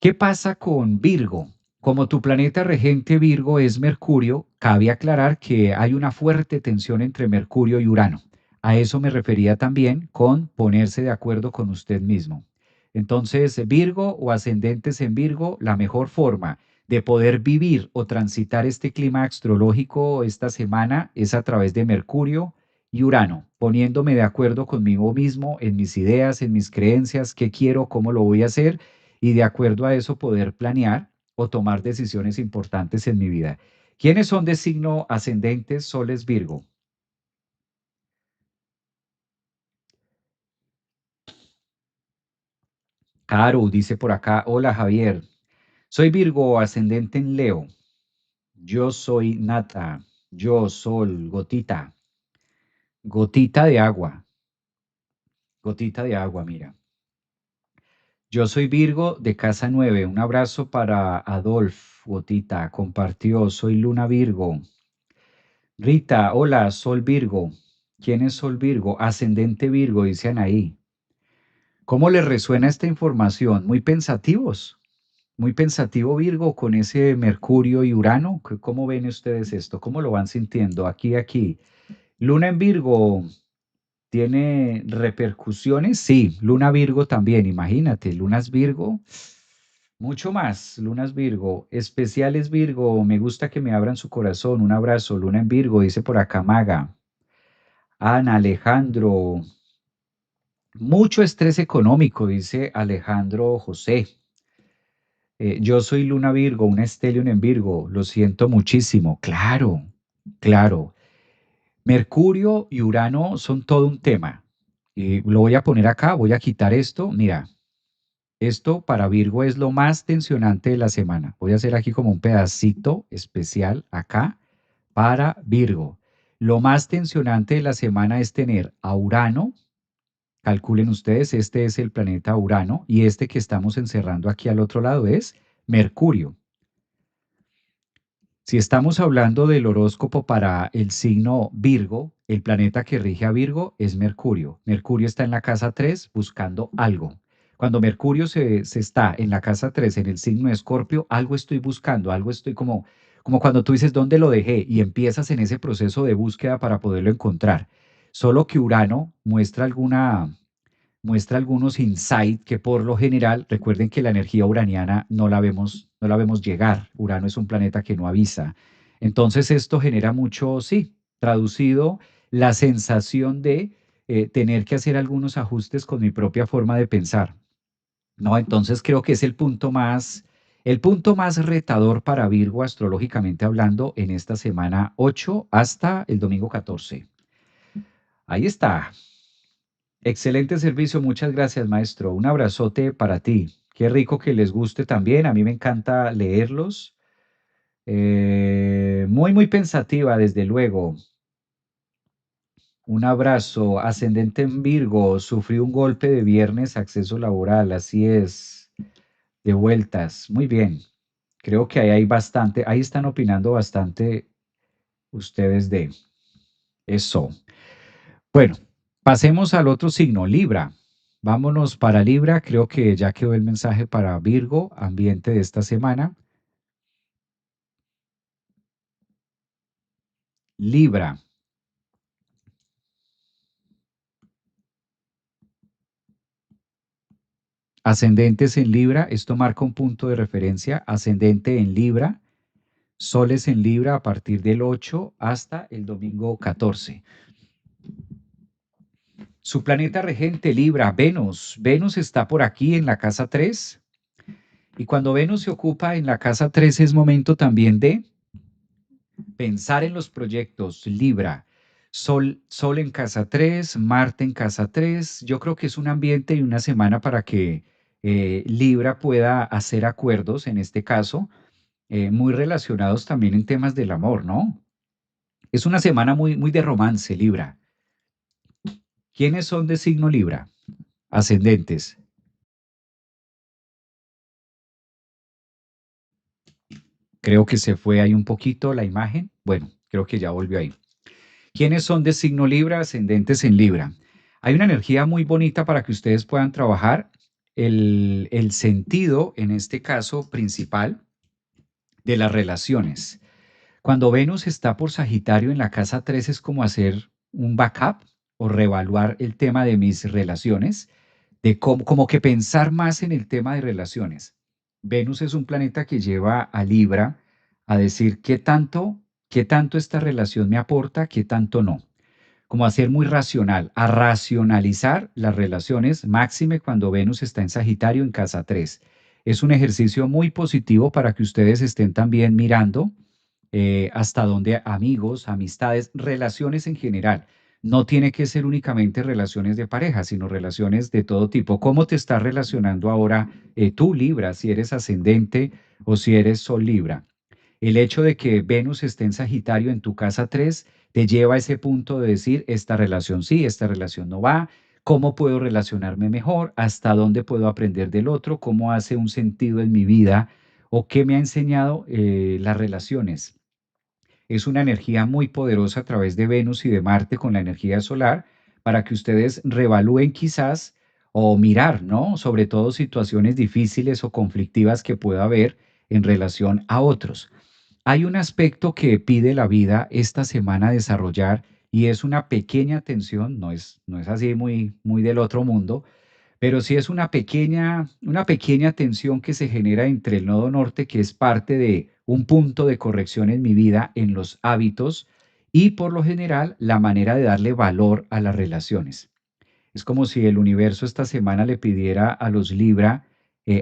¿Qué pasa con Virgo? Como tu planeta regente Virgo es Mercurio, cabe aclarar que hay una fuerte tensión entre Mercurio y Urano. A eso me refería también con ponerse de acuerdo con usted mismo. Entonces, Virgo o ascendentes en Virgo, la mejor forma de poder vivir o transitar este clima astrológico esta semana es a través de Mercurio y Urano, poniéndome de acuerdo conmigo mismo en mis ideas, en mis creencias, qué quiero, cómo lo voy a hacer y de acuerdo a eso poder planear o tomar decisiones importantes en mi vida. ¿Quiénes son de signo ascendente, soles Virgo? Caro dice por acá, hola Javier, soy Virgo ascendente en Leo. Yo soy Nata, yo sol, gotita, gotita de agua, gotita de agua, mira. Yo soy Virgo de casa 9. Un abrazo para Adolf, gotita, compartió, soy Luna Virgo. Rita, hola, Sol Virgo. ¿Quién es Sol Virgo? Ascendente Virgo, dicen ahí. ¿Cómo les resuena esta información? Muy pensativos, muy pensativo Virgo con ese Mercurio y Urano. ¿Cómo ven ustedes esto? ¿Cómo lo van sintiendo? Aquí. Luna en Virgo, ¿tiene repercusiones? Sí, Luna Virgo también, imagínate, Lunas Virgo, mucho más, Lunas Virgo, especiales Virgo, me gusta que me abran su corazón, un abrazo, Luna en Virgo, dice por acá Maga. Ana, Alejandro, mucho estrés económico, dice Alejandro José. Yo soy Luna Virgo, un Stellium en Virgo, lo siento muchísimo. Claro, claro. Mercurio y Urano son todo un tema. Lo voy a poner acá, voy a quitar esto. Mira, esto para Virgo es lo más tensionante de la semana. Voy a hacer aquí como un pedacito especial acá para Virgo. Lo más tensionante de la semana es tener a Urano. Calculen ustedes, este es el planeta Urano y este que estamos encerrando aquí al otro lado es Mercurio. Si estamos hablando del horóscopo para el signo Virgo, el planeta que rige a Virgo es Mercurio. Mercurio está en la casa 3 buscando algo. Cuando Mercurio se está en la casa 3 en el signo de Escorpio, algo estoy buscando, algo estoy como cuando tú dices dónde lo dejé y empiezas en ese proceso de búsqueda para poderlo encontrar. Solo que Urano muestra algunos insights que por lo general, recuerden que la energía uraniana no la vemos llegar. Urano es un planeta que no avisa. Entonces esto genera mucho, sí, traducido, la sensación de tener que hacer algunos ajustes con mi propia forma de pensar. ¿No? Entonces creo que es el punto más retador para Virgo astrológicamente hablando en esta semana 8 hasta el domingo 14. Ahí está. Excelente servicio, muchas gracias, maestro. Un abrazote para ti. Qué rico que les guste también. A mí me encanta leerlos. Muy pensativa, desde luego. Un abrazo. Ascendente en Virgo. Sufrí un golpe de viernes, acceso laboral. Así es. De vueltas. Muy bien. Creo que ahí hay bastante. Ahí están opinando bastante ustedes de eso. Bueno, pasemos al otro signo, Libra. Vámonos para Libra. Creo que ya quedó el mensaje para Virgo, ambiente de esta semana. Libra. Ascendentes en Libra, esto marca un punto de referencia, ascendente en Libra, soles en Libra a partir del 8 hasta el domingo 14. Su planeta regente Libra, Venus. Venus está por aquí en la casa 3 y cuando Venus se ocupa en la casa 3 es momento también de pensar en los proyectos. Libra, Sol en casa 3, Marte en casa 3. Yo creo que es un ambiente y una semana para que Libra pueda hacer acuerdos, en este caso, muy relacionados también en temas del amor, ¿no? Es una semana muy de romance, Libra. ¿Quiénes son de signo Libra? Ascendentes. Creo que se fue ahí un poquito la imagen. Bueno, creo que ya volvió ahí. ¿Quiénes son de signo Libra, ascendentes en Libra? Hay una energía muy bonita para que ustedes puedan trabajar el sentido, en este caso principal, de las relaciones. Cuando Venus está por Sagitario en la casa 3 es como hacer un backup o reevaluar el tema de mis relaciones, de como que pensar más en el tema de relaciones. Venus es un planeta que lleva a Libra a decir qué tanto esta relación me aporta, qué tanto no. Como a ser muy racional, a racionalizar las relaciones, máxime cuando Venus está en Sagitario en casa 3. Es un ejercicio muy positivo para que ustedes estén también mirando hasta dónde amigos, amistades, relaciones en general. No tiene que ser únicamente relaciones de pareja, sino relaciones de todo tipo. ¿Cómo te estás relacionando ahora tú, Libra, si eres ascendente o si eres Sol Libra? El hecho de que Venus esté en Sagitario en tu casa 3 te lleva a ese punto de decir, esta relación sí, esta relación no va, cómo puedo relacionarme mejor, hasta dónde puedo aprender del otro, cómo hace un sentido en mi vida o qué me ha enseñado las relaciones. Es una energía muy poderosa a través de Venus y de Marte con la energía solar para que ustedes revalúen quizás o mirar, ¿no? Sobre todo situaciones difíciles o conflictivas que pueda haber en relación a otros. Hay un aspecto que pide la vida esta semana desarrollar y es una pequeña tensión, no es así muy del otro mundo, pero sí es una pequeña tensión que se genera entre el nodo norte, que es parte de un punto de corrección en mi vida, en los hábitos y por lo general la manera de darle valor a las relaciones. Es como si el universo esta semana le pidiera a los Libra,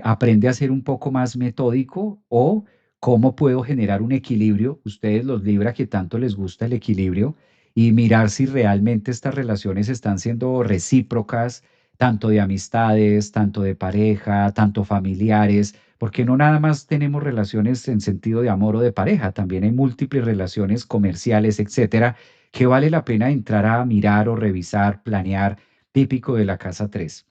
aprende a ser un poco más metódico o cómo puedo generar un equilibrio, ustedes los Libra que tanto les gusta el equilibrio, y mirar si realmente estas relaciones están siendo recíprocas, tanto de amistades, tanto de pareja, tanto familiares, porque no nada más tenemos relaciones en sentido de amor o de pareja, también hay múltiples relaciones comerciales, etcétera, que vale la pena entrar a mirar o revisar, planear típico de la casa 3.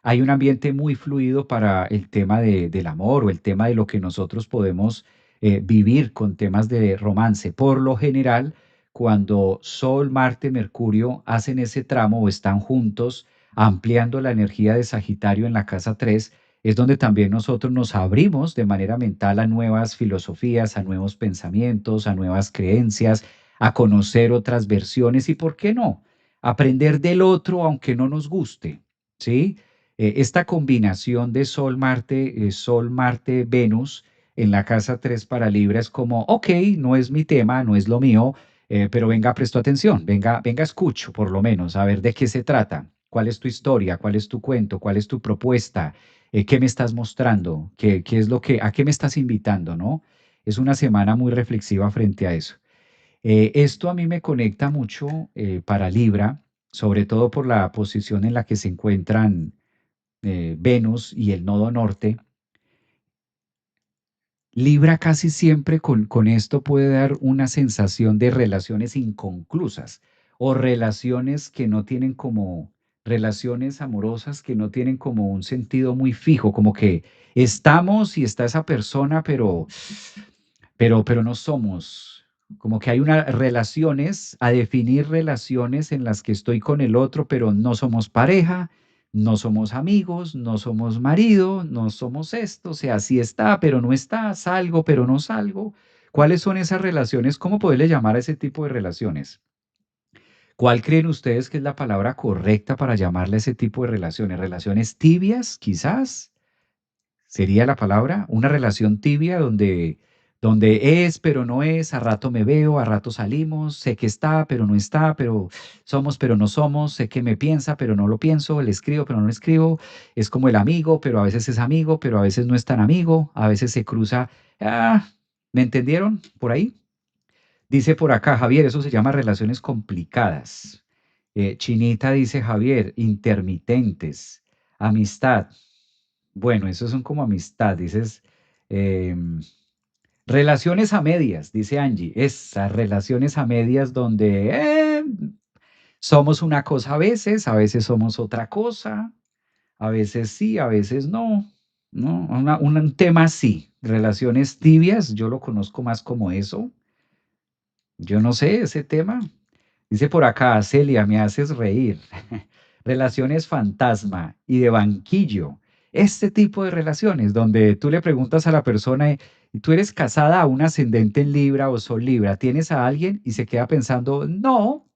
Hay un ambiente muy fluido para el tema del amor o el tema de lo que nosotros podemos vivir con temas de romance. Por lo general, cuando Sol, Marte, Mercurio hacen ese tramo o están juntos, ampliando la energía de Sagitario en la casa 3, es donde también nosotros nos abrimos de manera mental a nuevas filosofías, a nuevos pensamientos, a nuevas creencias, a conocer otras versiones y, ¿por qué no? Aprender del otro aunque no nos guste, ¿sí? Esta combinación de Sol, Marte, Venus en la casa 3 para Libra es como, ok, no es mi tema, no es lo mío, pero venga, presto atención, venga, escucho por lo menos, a ver de qué se trata, cuál es tu historia, cuál es tu cuento, cuál es tu propuesta, qué me estás mostrando, qué es lo que, a qué me estás invitando, ¿no? Es una semana muy reflexiva frente a eso. Esto a mí me conecta mucho para Libra, sobre todo por la posición en la que se encuentran Venus y el nodo norte. Libra casi siempre con esto puede dar una sensación de relaciones inconclusas o relaciones que no tienen como, relaciones amorosas que no tienen como un sentido muy fijo, como que estamos y está esa persona, pero no somos. Como que hay unas relaciones, a definir relaciones en las que estoy con el otro, pero no somos pareja, no somos amigos, no somos marido, no somos esto, o sea, sí está, pero no está, salgo, pero no salgo. ¿Cuáles son esas relaciones? ¿Cómo poderle llamar a ese tipo de relaciones? ¿Cuál creen ustedes que es la palabra correcta para llamarle a ese tipo de relaciones? ¿Relaciones tibias, quizás? ¿Sería la palabra? Una relación tibia donde es, pero no es, a rato me veo, a rato salimos, sé que está, pero no está, pero somos, pero no somos, sé que me piensa, pero no lo pienso, le escribo, pero no le escribo, es como el amigo, pero a veces es amigo, pero a veces no es tan amigo, a veces se cruza. Ah, ¿Me entendieron por ahí? Dice por acá, Javier, eso se llama relaciones complicadas. Chinita dice, Javier, intermitentes, amistad. Bueno, eso son como amistad, dices. em, Relaciones a medias, dice Angie. Esas relaciones a medias donde somos una cosa a veces somos otra cosa, a veces sí, a veces no. ¿No? Un tema así, relaciones tibias, yo lo conozco más como eso. Yo no sé ese tema. Dice por acá, Celia, me haces reír. Relaciones fantasma y de banquillo. Este tipo de relaciones donde tú le preguntas a la persona, ¿tú eres casada a un ascendente en Libra o Sol Libra? ¿Tienes a alguien? Y se queda pensando, no,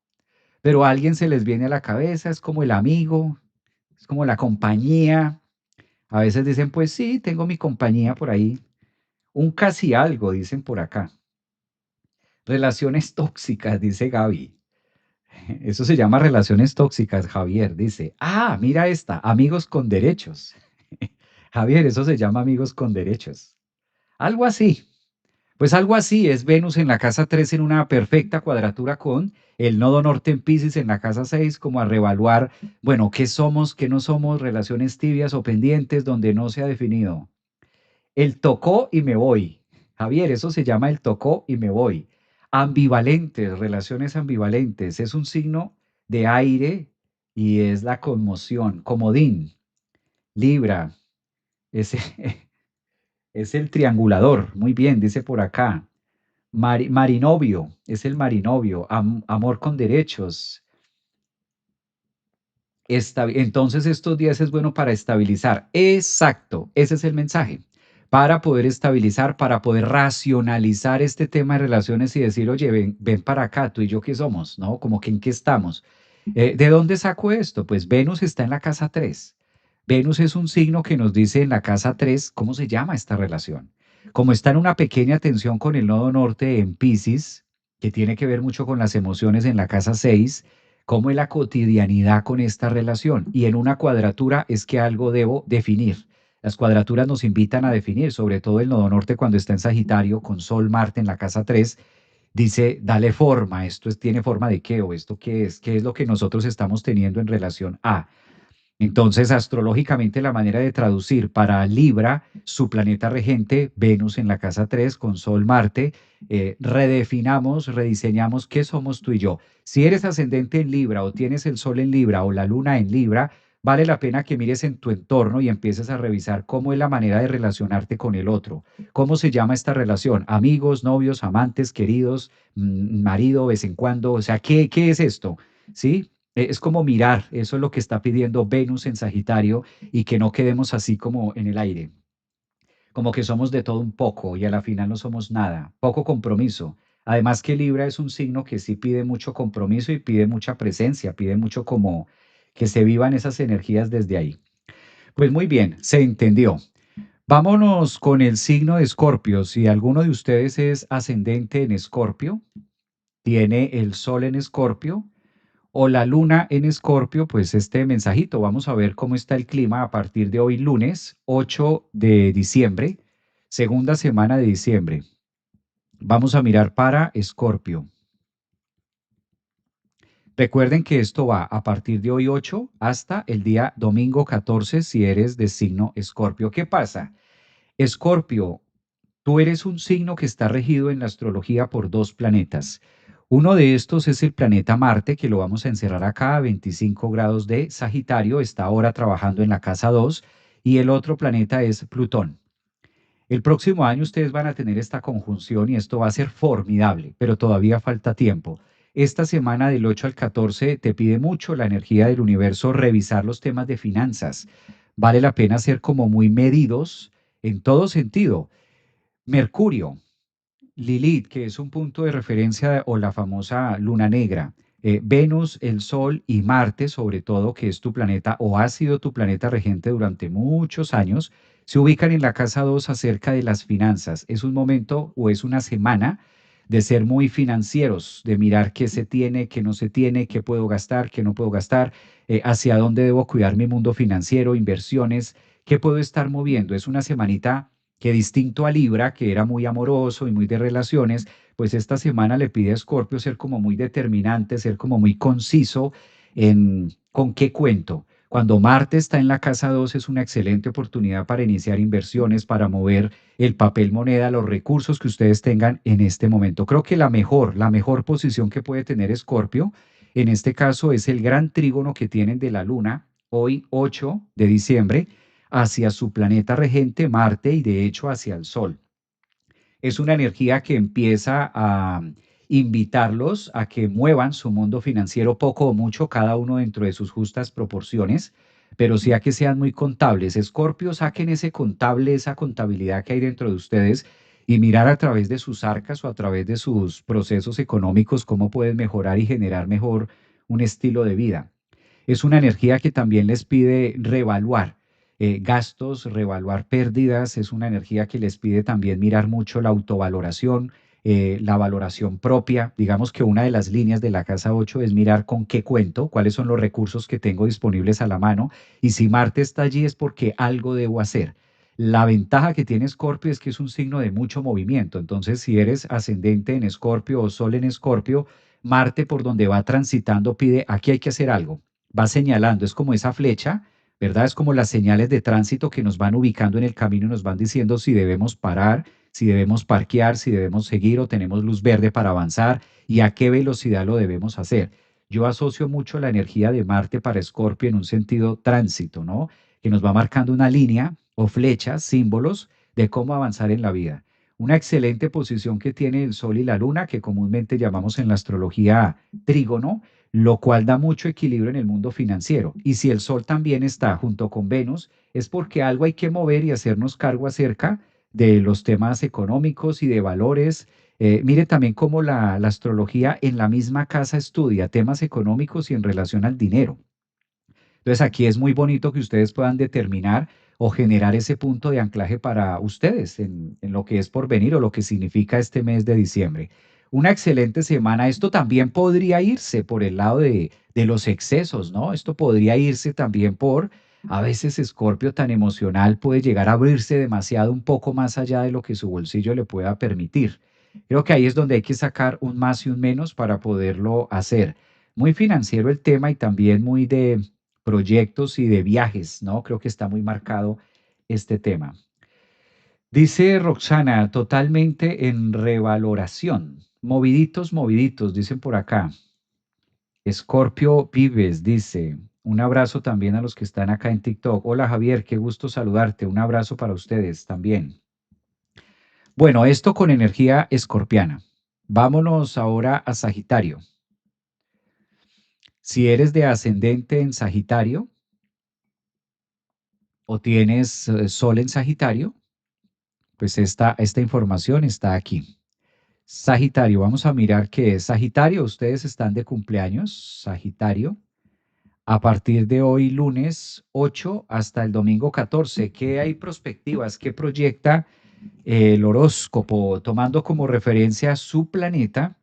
pero a alguien se les viene a la cabeza, es como el amigo, es como la compañía. A veces dicen, pues sí, tengo mi compañía por ahí. Un casi algo, dicen por acá. Relaciones tóxicas, dice Gaby. Eso se llama relaciones tóxicas, Javier. Dice, ah, mira esta, amigos con derechos. Javier, eso se llama amigos con derechos. Algo así. Pues algo así es Venus en la casa 3 en una perfecta cuadratura con el nodo norte en Pisces en la casa 6, como a reevaluar, bueno, qué somos, qué no somos, relaciones tibias o pendientes donde no se ha definido. El tocó y me voy. Javier, eso se llama el tocó y me voy. Ambivalentes, relaciones ambivalentes. Es un signo de aire y es la conmoción. Comodín, Libra, es, es el triangulador. Muy bien, dice por acá. Marinovio, es el marinovio. Amor con derechos. Entonces estos días es bueno para estabilizar. Exacto, ese es el mensaje. Para poder estabilizar, para poder racionalizar este tema de relaciones y decir, oye, ven para acá, tú y yo qué somos, ¿no? Como que en qué estamos. ¿De dónde saco esto? Pues Venus está en la casa 3. Venus es un signo que nos dice en la casa 3 cómo se llama esta relación. Como está en una pequeña tensión con el nodo norte en Pisces, que tiene que ver mucho con las emociones en la casa 6, cómo es la cotidianidad con esta relación. Y en una cuadratura es que algo debo definir. Las cuadraturas nos invitan a definir, sobre todo el nodo norte cuando está en Sagitario con Sol, Marte en la casa 3, dice, dale forma, tiene forma de qué o esto qué es lo que nosotros estamos teniendo en relación a. Entonces, astrológicamente, la manera de traducir para Libra, su planeta regente, Venus en la casa 3 con Sol, Marte, redefinamos, rediseñamos qué somos tú y yo. Si eres ascendente en Libra o tienes el Sol en Libra o la Luna en Libra, vale la pena que mires en tu entorno y empieces a revisar cómo es la manera de relacionarte con el otro. ¿Cómo se llama esta relación? Amigos, novios, amantes, queridos, marido, vez en cuando. O sea, ¿qué es esto? ¿Sí? Es como mirar, eso es lo que está pidiendo Venus en Sagitario y que no quedemos así como en el aire, como que somos de todo un poco y a la final no somos nada, poco compromiso. Además que Libra es un signo que sí pide mucho compromiso y pide mucha presencia, pide mucho como que se vivan esas energías desde ahí. Pues muy bien, se entendió. Vámonos con el signo de Escorpio. Si alguno de ustedes es ascendente en Escorpio, tiene el sol en Escorpio, o la luna en Escorpio, pues este mensajito, vamos a ver cómo está el clima a partir de hoy lunes 8 de diciembre, segunda semana de diciembre. Vamos a mirar para Escorpio. Recuerden que esto va a partir de hoy 8 hasta el día domingo 14 si eres de signo Escorpio. ¿Qué pasa? Escorpio, tú eres un signo que está regido en la astrología por dos planetas. Uno de estos es el planeta Marte, que lo vamos a encerrar acá a 25 grados de Sagitario, está ahora trabajando en la casa 2, y el otro planeta es Plutón. El próximo año ustedes van a tener esta conjunción y esto va a ser formidable, pero todavía falta tiempo. Esta semana del 8 al 14 te pide mucho la energía del universo revisar los temas de finanzas. Vale la pena ser como muy medidos en todo sentido. Mercurio, Lilith, que es un punto de referencia o la famosa luna negra. Venus, el Sol y Marte, sobre todo, que es tu planeta o ha sido tu planeta regente durante muchos años, se ubican en la casa 2 acerca de las finanzas. Es un momento o es una semana de ser muy financieros, de mirar qué se tiene, qué no se tiene, qué puedo gastar, qué no puedo gastar, hacia dónde debo cuidar mi mundo financiero, inversiones, qué puedo estar moviendo. Es una semanita que distinto a Libra, que era muy amoroso y muy de relaciones, pues esta semana le pide a Escorpio ser como muy determinante, ser como muy conciso en con qué cuento. Cuando Marte está en la casa 2 es una excelente oportunidad para iniciar inversiones, para mover el papel moneda, los recursos que ustedes tengan en este momento. Creo que la mejor posición que puede tener Escorpio en este caso es el gran trígono que tienen de la Luna hoy 8 de diciembre hacia su planeta regente Marte y de hecho hacia el Sol. Es una energía que empieza a invitarlos a que muevan su mundo financiero poco o mucho, cada uno dentro de sus justas proporciones, pero sí a que sean muy contables. Escorpio, saquen ese contable, esa contabilidad que hay dentro de ustedes y mirar a través de sus arcas o a través de sus procesos económicos cómo pueden mejorar y generar mejor un estilo de vida. Es una energía que también les pide reevaluar gastos, reevaluar pérdidas, es una energía que les pide también mirar mucho la autovaloración, la valoración propia. Digamos que una de las líneas de la casa 8 es mirar con qué cuento, cuáles son los recursos que tengo disponibles a la mano y si Marte está allí es porque algo debo hacer. La ventaja que tiene Escorpio es que es un signo de mucho movimiento, entonces si eres ascendente en Escorpio o Sol en Escorpio, Marte por donde va transitando pide, aquí hay que hacer algo, va señalando, es como esa flecha, ¿verdad? Es como las señales de tránsito que nos van ubicando en el camino y nos van diciendo si debemos parar, si debemos parquear, si debemos seguir o tenemos luz verde para avanzar y a qué velocidad lo debemos hacer. Yo asocio mucho la energía de Marte para Escorpio en un sentido tránsito, ¿no? Que nos va marcando una línea o flechas, símbolos de cómo avanzar en la vida. Una excelente posición que tiene el Sol y la Luna, que comúnmente llamamos en la astrología trígono, lo cual da mucho equilibrio en el mundo financiero. Y si el Sol también está junto con Venus, es porque algo hay que mover y hacernos cargo acerca de los temas económicos y de valores. Mire también cómo la astrología en la misma casa estudia temas económicos y en relación al dinero. Entonces aquí es muy bonito que ustedes puedan determinar o generar ese punto de anclaje para ustedes en lo que es por venir o lo que significa este mes de diciembre. Una excelente semana. Esto también podría irse por el lado de los excesos, ¿no? Esto podría irse también por, a veces Escorpio tan emocional puede llegar a abrirse demasiado un poco más allá de lo que su bolsillo le pueda permitir. Creo que ahí es donde hay que sacar un más y un menos para poderlo hacer. Muy financiero el tema y también muy de proyectos y de viajes, ¿no? Creo que está muy marcado este tema. Dice Roxana, totalmente en revaloración. Moviditos, moviditos, dicen por acá. Escorpio Vives dice, un abrazo también a los que están acá en TikTok. Hola Javier, qué gusto saludarte. Un abrazo para ustedes también. Bueno, esto con energía escorpiana. Vámonos ahora a Sagitario. Si eres de ascendente en Sagitario o tienes Sol en Sagitario, pues esta información está aquí. Sagitario, vamos a mirar qué es. Sagitario, ustedes están de cumpleaños, Sagitario, a partir de hoy, lunes 8 hasta el domingo 14. ¿Qué hay perspectivas? ¿Qué proyecta el horóscopo? Tomando como referencia su planeta,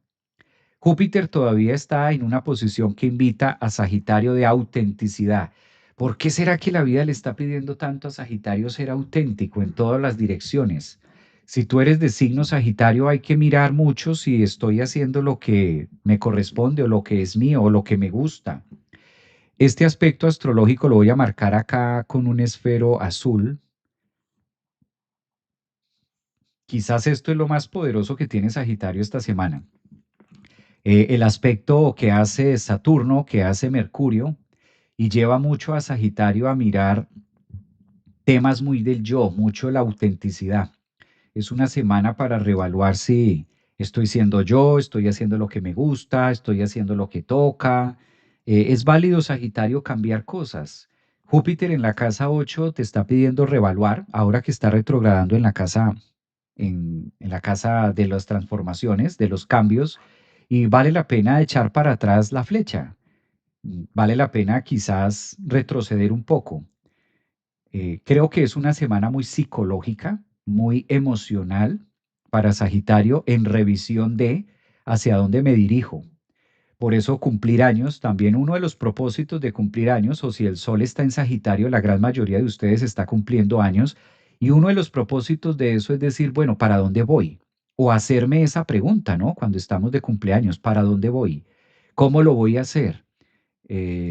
Júpiter todavía está en una posición que invita a Sagitario de autenticidad. ¿Por qué será que la vida le está pidiendo tanto a Sagitario ser auténtico en todas las direcciones? Si tú eres de signo Sagitario, hay que mirar mucho si estoy haciendo lo que me corresponde o lo que es mío o lo que me gusta. Este aspecto astrológico lo voy a marcar acá con un esfero azul. Quizás esto es lo más poderoso que tiene Sagitario esta semana. El aspecto que hace Saturno, que hace Mercurio, y lleva mucho a Sagitario a mirar temas muy del yo, mucho la autenticidad. Es una semana para reevaluar si estoy siendo yo, estoy haciendo lo que me gusta, estoy haciendo lo que toca. Es válido, Sagitario, cambiar cosas. Júpiter en la casa 8 te está pidiendo reevaluar, ahora que está retrogradando en la casa de las transformaciones, de los cambios, y vale la pena echar para atrás la flecha. Vale la pena quizás retroceder un poco. Creo que es una semana muy psicológica, muy emocional para Sagitario en revisión de hacia dónde me dirijo. Por eso cumplir años, también uno de los propósitos de cumplir años, o si el sol está en Sagitario, la gran mayoría de ustedes está cumpliendo años, y uno de los propósitos de eso es decir, bueno, ¿para dónde voy? O hacerme esa pregunta, ¿no? Cuando estamos de cumpleaños, ¿para dónde voy? ¿Cómo lo voy a hacer?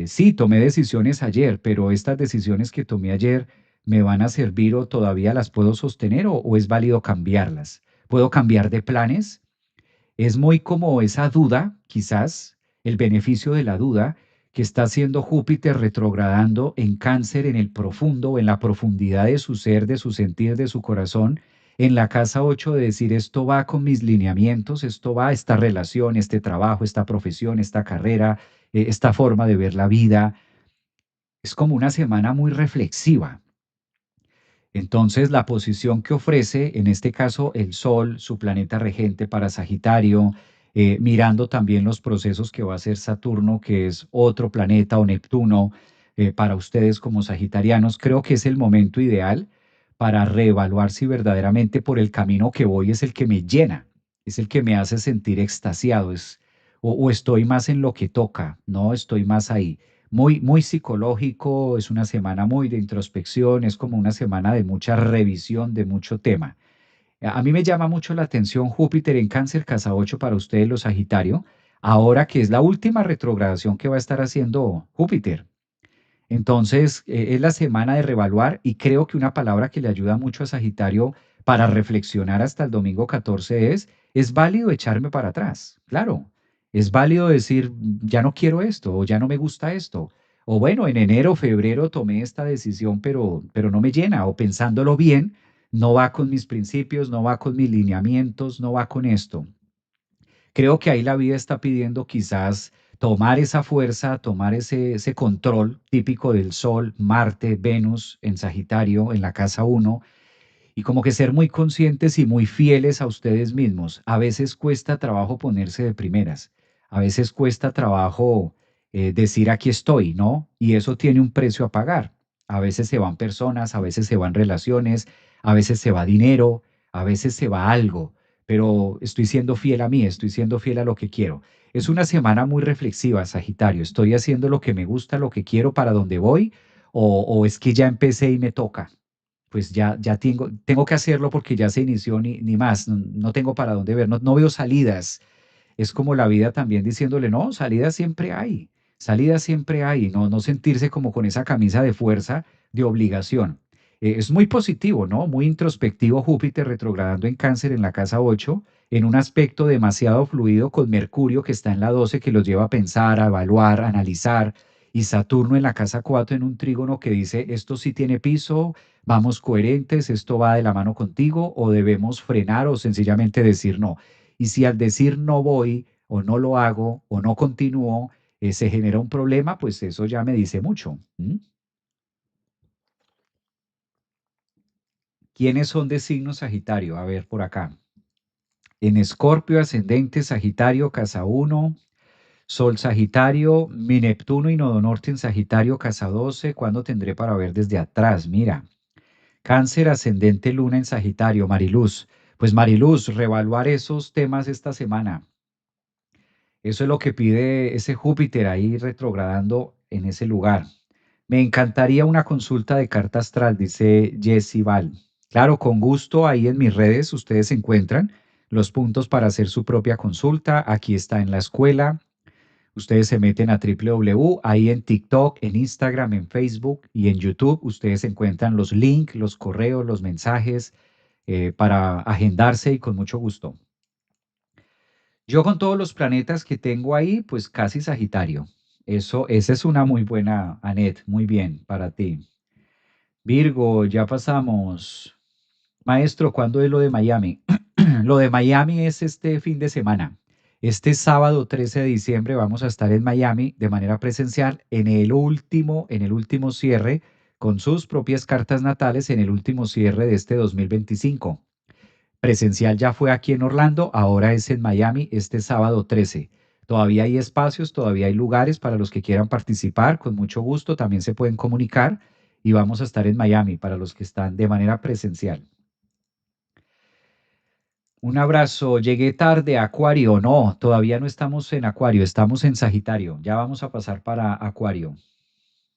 Sí, tomé decisiones ayer, pero estas decisiones que tomé ayer me van a servir o todavía las puedo sostener o es válido cambiarlas. ¿Puedo cambiar de planes? Es muy como esa duda, quizás, el beneficio de la duda que está haciendo Júpiter retrogradando en Cáncer en el profundo, en la profundidad de su ser, de su sentir, de su corazón, en la casa 8 de decir esto va con mis lineamientos, esto va, esta relación, este trabajo, esta profesión, esta carrera, esta forma de ver la vida. Es como una semana muy reflexiva. Entonces, la posición que ofrece, en este caso, el Sol, su planeta regente para Sagitario, mirando también los procesos que va a hacer Saturno, que es otro planeta, o Neptuno, para ustedes como sagitarianos, creo que es el momento ideal para reevaluar si verdaderamente por el camino que voy es el que me llena, es el que me hace sentir extasiado, o estoy más en lo que toca, no estoy más ahí. Muy, muy psicológico, es una semana muy de introspección, es como una semana de mucha revisión de mucho tema. A mí me llama mucho la atención Júpiter en Cáncer, casa 8 para ustedes los Sagitario, ahora que es la última retrogradación que va a estar haciendo Júpiter. Entonces, es la semana de revaluar y creo que una palabra que le ayuda mucho a Sagitario para reflexionar hasta el domingo 14 es válido echarme para atrás, claro. Es válido decir, ya no quiero esto o ya no me gusta esto. O bueno, en enero, febrero tomé esta decisión, pero no me llena. O pensándolo bien, no va con mis principios, no va con mis lineamientos, no va con esto. Creo que ahí la vida está pidiendo quizás tomar esa fuerza, tomar ese control típico del Sol, Marte, Venus en Sagitario, en la casa uno, y como que ser muy conscientes y muy fieles a ustedes mismos. A veces cuesta trabajo ponerse de primeras, a veces cuesta trabajo decir aquí estoy, ¿no? Y eso tiene un precio a pagar. A veces se van personas, a veces se van relaciones, a veces se va dinero, a veces se va algo, pero estoy siendo fiel a mí, estoy siendo fiel a lo que quiero. Es una semana muy reflexiva, Sagitario. ¿Estoy haciendo lo que me gusta, lo que quiero, para donde voy? O es que ya empecé y me toca? Pues ya tengo que hacerlo porque ya se inició ni más, no tengo para dónde ver, no veo salidas. Es como la vida también diciéndole, no, salidas siempre hay, no sentirse como con esa camisa de fuerza, de obligación. Es muy positivo, ¿no? Muy introspectivo Júpiter retrogradando en Cáncer en la casa 8 en un aspecto demasiado fluido con Mercurio que está en la 12 que los lleva a pensar, a evaluar, a analizar, y Saturno en la casa 4 en un trígono que dice, esto sí tiene piso, vamos coherentes, esto va de la mano contigo, o debemos frenar o sencillamente decir no. Y si al decir no voy o no lo hago o no continúo, se genera un problema, pues eso ya me dice mucho. ¿M? ¿Quiénes son de signo Sagitario? A ver, por acá. En Escorpio, ascendente Sagitario, casa uno. Sol Sagitario, mi Neptuno y Nodo Norte en Sagitario, casa 12. ¿Cuándo tendré para ver desde atrás? Mira, Cáncer, ascendente Luna en Sagitario, Mariluz. Pues Mariluz, reevaluar esos temas esta semana. Eso es lo que pide ese Júpiter ahí retrogradando en ese lugar. Me encantaría una consulta de carta astral, dice Jessy Val. Claro, con gusto, ahí en mis redes ustedes encuentran los puntos para hacer su propia consulta. Aquí está en la escuela. Ustedes se meten a www, ahí en TikTok, en Instagram, en Facebook y en YouTube. Ustedes encuentran los links, los correos, los mensajes para agendarse y con mucho gusto. Yo con todos los planetas que tengo ahí, pues casi Sagitario. Eso, esa es una muy buena, Anet, muy bien para ti. Virgo, ya pasamos. Maestro, ¿cuándo es lo de Miami? Lo de Miami es este fin de semana. Este sábado 13 de diciembre vamos a estar en Miami de manera presencial en el último cierre con sus propias cartas natales en el último cierre de este 2025. Presencial ya fue aquí en Orlando, ahora es en Miami este sábado 13. Todavía hay espacios, todavía hay lugares para los que quieran participar, con mucho gusto también se pueden comunicar y vamos a estar en Miami para los que están de manera presencial. Un abrazo, llegué tarde, Acuario, no, todavía no estamos en Acuario, estamos en Sagitario, ya vamos a pasar para Acuario.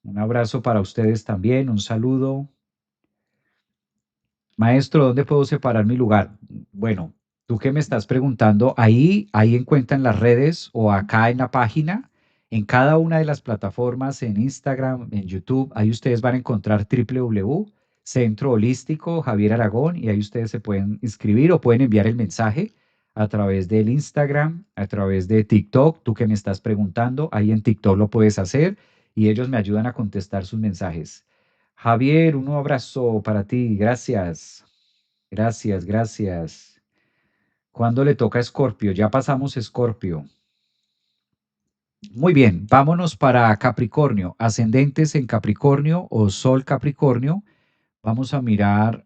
Un abrazo para ustedes también, un saludo. Maestro, ¿dónde puedo separar mi lugar? Bueno, tú que me estás preguntando, ahí encuentran las redes o acá en la página, en cada una de las plataformas, en Instagram, en YouTube, ahí ustedes van a encontrar www, Centro Holístico Javier Aragón, y ahí ustedes se pueden inscribir o pueden enviar el mensaje a través del Instagram, a través de TikTok, tú que me estás preguntando, ahí en TikTok lo puedes hacer y ellos me ayudan a contestar sus mensajes. Javier, un abrazo para ti. Gracias. Gracias, gracias. ¿Cuándo le toca a Escorpio? Ya pasamos Escorpio. Muy bien, vámonos para Capricornio. Ascendentes en Capricornio o Sol Capricornio. Vamos a mirar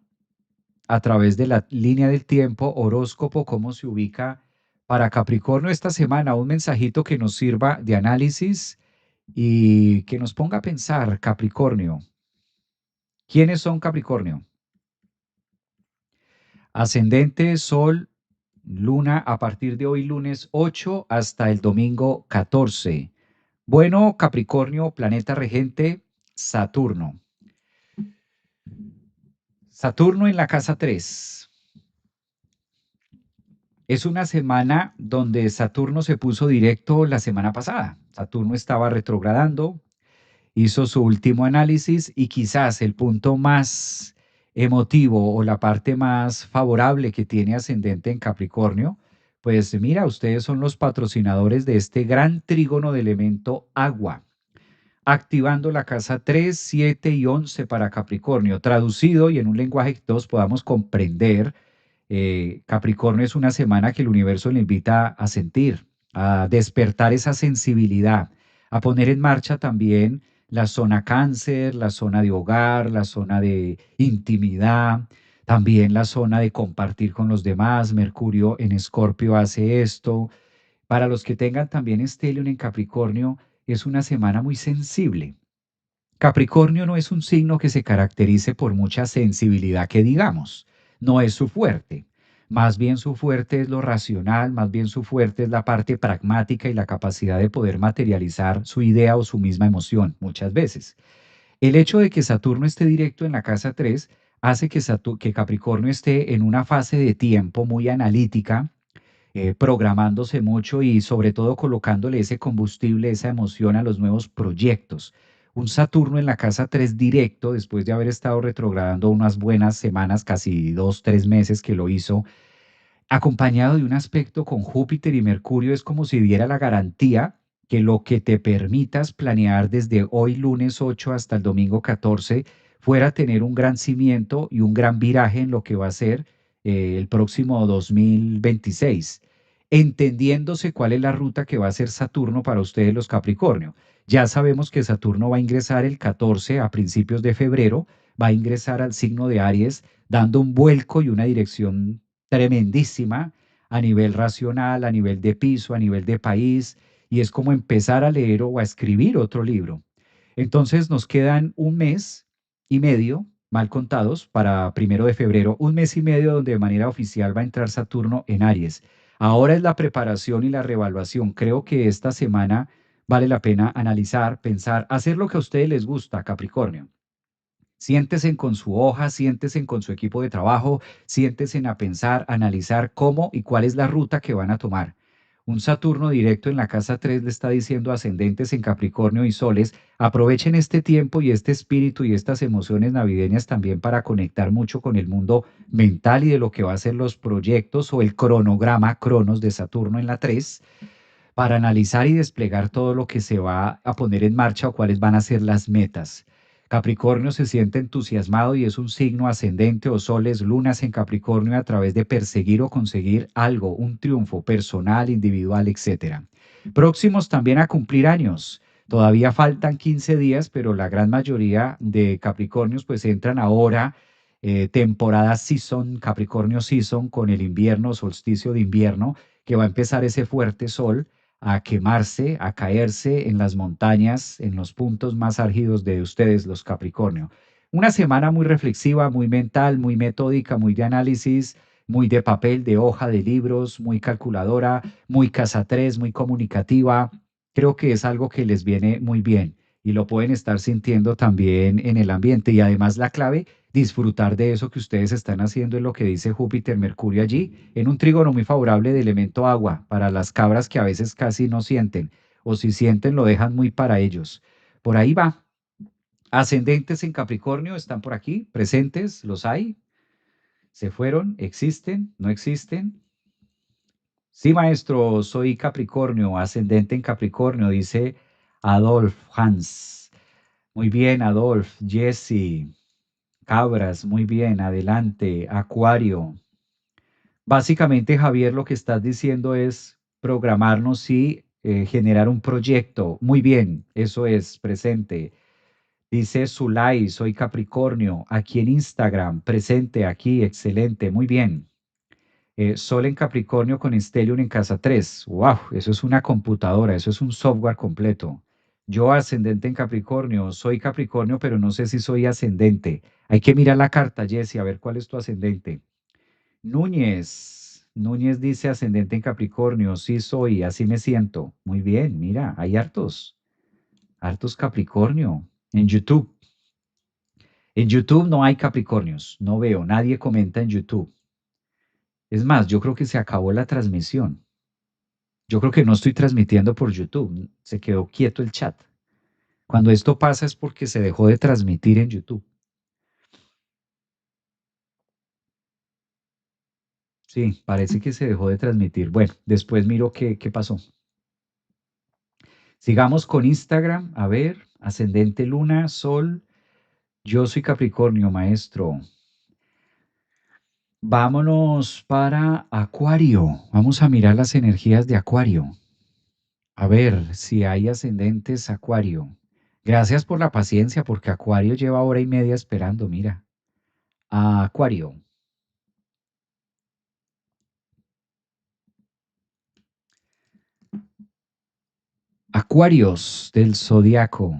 a través de la línea del tiempo, horóscopo, cómo se ubica para Capricornio esta semana. Un mensajito que nos sirva de análisis y que nos ponga a pensar, Capricornio. ¿Quiénes son Capricornio? Ascendente, Sol, Luna a partir de hoy lunes 8 hasta el domingo 14. Bueno, Capricornio, planeta regente, Saturno. Saturno en la casa 3. Es una semana donde Saturno se puso directo la semana pasada. Saturno estaba retrogradando, hizo su último análisis y quizás el punto más emotivo o la parte más favorable que tiene ascendente en Capricornio, pues mira, ustedes son los patrocinadores de este gran trígono de elemento agua, activando la casa 3, 7 y 11 para Capricornio, traducido y en un lenguaje que todos podamos comprender. Capricornio es una semana que el universo le invita a sentir, a despertar esa sensibilidad, a poner en marcha también la zona cáncer, la zona de hogar, la zona de intimidad, también la zona de compartir con los demás. Mercurio en Escorpio hace esto. Para los que tengan también Stellium en Capricornio, es una semana muy sensible. Capricornio no es un signo que se caracterice por mucha sensibilidad que digamos, no es su fuerte. Más bien su fuerte es lo racional, más bien su fuerte es la parte pragmática y la capacidad de poder materializar su idea o su misma emoción muchas veces. El hecho de que Saturno esté directo en la casa 3 hace que Capricornio esté en una fase de tiempo muy analítica, programándose mucho y sobre todo colocándole ese combustible, esa emoción a los nuevos proyectos. Un Saturno en la casa 3 directo, después de haber estado retrogradando unas buenas semanas, casi 2, 3 meses que lo hizo, acompañado de un aspecto con Júpiter y Mercurio, es como si diera la garantía que lo que te permitas planear desde hoy lunes 8 hasta el domingo 14 fuera a tener un gran cimiento y un gran viraje en lo que va a ser el próximo 2026, entendiéndose cuál es la ruta que va a ser Saturno para ustedes los Capricornio. Ya sabemos que Saturno va a ingresar el 14 a principios de febrero, va a ingresar al signo de Aries, dando un vuelco y una dirección tremendísima a nivel racional, a nivel de piso, a nivel de país, y es como empezar a leer o a escribir otro libro. Entonces nos quedan un mes y medio, mal contados, para 1 de febrero, un mes y medio donde de manera oficial va a entrar Saturno en Aries. Ahora es la preparación y la reevaluación. Creo que esta semana vale la pena analizar, pensar, hacer lo que a ustedes les gusta, Capricornio. Siéntese con su hoja, siéntese con su equipo de trabajo, siéntese a pensar, analizar cómo y cuál es la ruta que van a tomar. Un Saturno directo en la casa 3 le está diciendo a ascendentes en Capricornio y Soles, aprovechen este tiempo y este espíritu y estas emociones navideñas también para conectar mucho con el mundo mental y de lo que va a ser los proyectos o el cronograma Cronos de Saturno en la 3 para analizar y desplegar todo lo que se va a poner en marcha o cuáles van a ser las metas. Capricornio se siente entusiasmado y es un signo ascendente o soles, lunas en Capricornio a través de perseguir o conseguir algo, un triunfo personal, individual, etcétera. Próximos también a cumplir años. Todavía faltan 15 días, pero la gran mayoría de Capricornios pues entran ahora temporada season, Capricornio season, con el invierno, solsticio de invierno, que va a empezar ese fuerte sol a quemarse, a caerse en las montañas, en los puntos más álgidos de ustedes, los Capricornio. Una semana muy reflexiva, muy mental, muy metódica, muy de análisis, muy de papel, de hoja, de libros, muy calculadora, muy casatres, muy comunicativa. Creo que es algo que les viene muy bien y lo pueden estar sintiendo también en el ambiente. Y además la clave, disfrutar de eso que ustedes están haciendo es lo que dice Júpiter, Mercurio allí, en un trígono muy favorable de elemento agua para las cabras que a veces casi no sienten o si sienten lo dejan muy para ellos. Por ahí va. Ascendentes en Capricornio están por aquí, presentes, los hay, se fueron, existen, no existen. Sí, maestro, soy Capricornio, ascendente en Capricornio, dice Adolf Hans. Muy bien, Adolf, Jesse, Cabras, muy bien, adelante, Acuario. Básicamente, Javier, lo que estás diciendo es programarnos y generar un proyecto. Muy bien, eso es presente. Dice Zulay, soy Capricornio, aquí en Instagram, presente aquí, excelente, muy bien. Sol en Capricornio con Stellium en casa 3. ¡Wow! Eso es una computadora, eso es un software completo. Yo ascendente en Capricornio, soy Capricornio, pero no sé si soy ascendente. Hay que mirar la carta, Jessy, a ver cuál es tu ascendente. Núñez, Núñez dice ascendente en Capricornio, sí soy, así me siento. Muy bien, mira, hay hartos, hartos Capricornio en YouTube. En YouTube no hay Capricornios, no veo, nadie comenta en YouTube. Es más, yo creo que se acabó la transmisión. Yo creo que no estoy transmitiendo por YouTube, se quedó quieto el chat. Cuando esto pasa es porque se dejó de transmitir en YouTube. Sí, parece que se dejó de transmitir. Bueno, después miro qué pasó. Sigamos con Instagram. A ver, ascendente luna, sol. Yo soy Capricornio, maestro. Vámonos para Acuario. Vamos a mirar las energías de Acuario. A ver si hay ascendentes Acuario. Gracias por la paciencia, porque Acuario lleva hora y media esperando, mira. Acuario. Acuarios del zodiaco.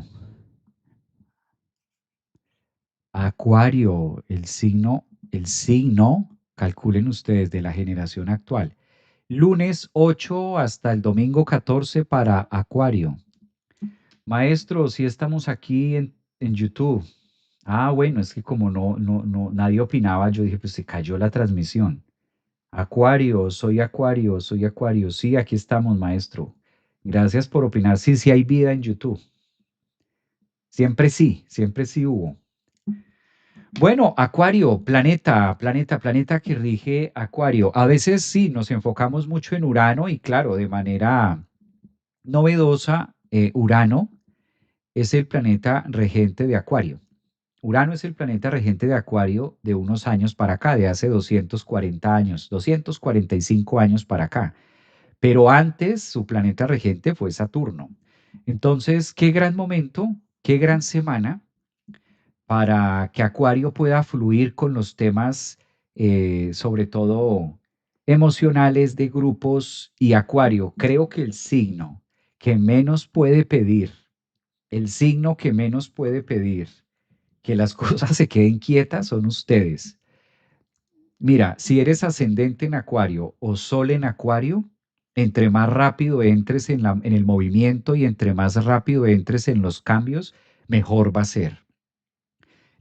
Acuario, calculen ustedes, de la generación actual. Lunes 8 hasta el domingo 14 para Acuario. Maestro, si estamos aquí en YouTube. Bueno, es que como nadie opinaba, yo dije, pues se cayó la transmisión. Acuario, soy Acuario, soy Acuario. Sí, aquí estamos, maestro. Gracias por opinar. Sí, sí hay vida en YouTube. Siempre sí hubo. Bueno, Acuario, planeta que rige Acuario. A veces sí, nos enfocamos mucho en Urano y claro, de manera novedosa, Urano es el planeta regente de Acuario. Urano es el planeta regente de Acuario de unos años para acá, de hace 240 años, 245 años para acá. Pero antes su planeta regente fue Saturno. Entonces, qué gran momento, qué gran semana para que Acuario pueda fluir con los temas, sobre todo emocionales de grupos y Acuario. Creo que el signo que menos puede pedir, el signo que menos puede pedir que las cosas se queden quietas son ustedes. Mira, si eres ascendente en Acuario o Sol en Acuario, entre más rápido entres en el movimiento y entre más rápido entres en los cambios, mejor va a ser.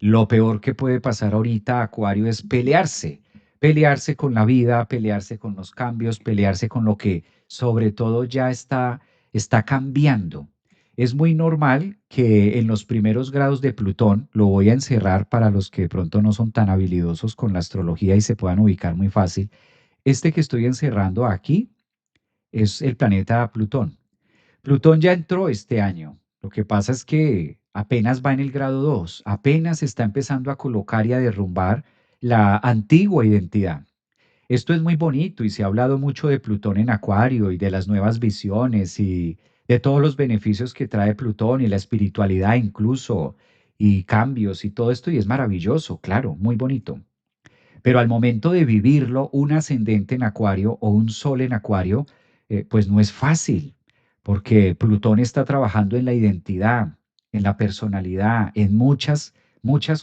Lo peor que puede pasar ahorita, Acuario, es pelearse, pelearse con la vida, pelearse con los cambios, pelearse con lo que sobre todo ya está cambiando. Es muy normal que en los primeros grados de Plutón, lo voy a encerrar para los que de pronto no son tan habilidosos con la astrología y se puedan ubicar muy fácil. Este que estoy encerrando aquí es el planeta Plutón. Plutón ya entró este año. Lo que pasa es que apenas va en el grado 2, apenas está empezando a colocar y a derrumbar la antigua identidad. Esto es muy bonito y se ha hablado mucho de Plutón en Acuario y de las nuevas visiones y de todos los beneficios que trae Plutón y la espiritualidad incluso y cambios y todo esto, y es maravilloso, claro, muy bonito. Pero al momento de vivirlo, un ascendente en Acuario o un sol en Acuario, pues no es fácil, porque Plutón está trabajando en la identidad, en la personalidad, en muchas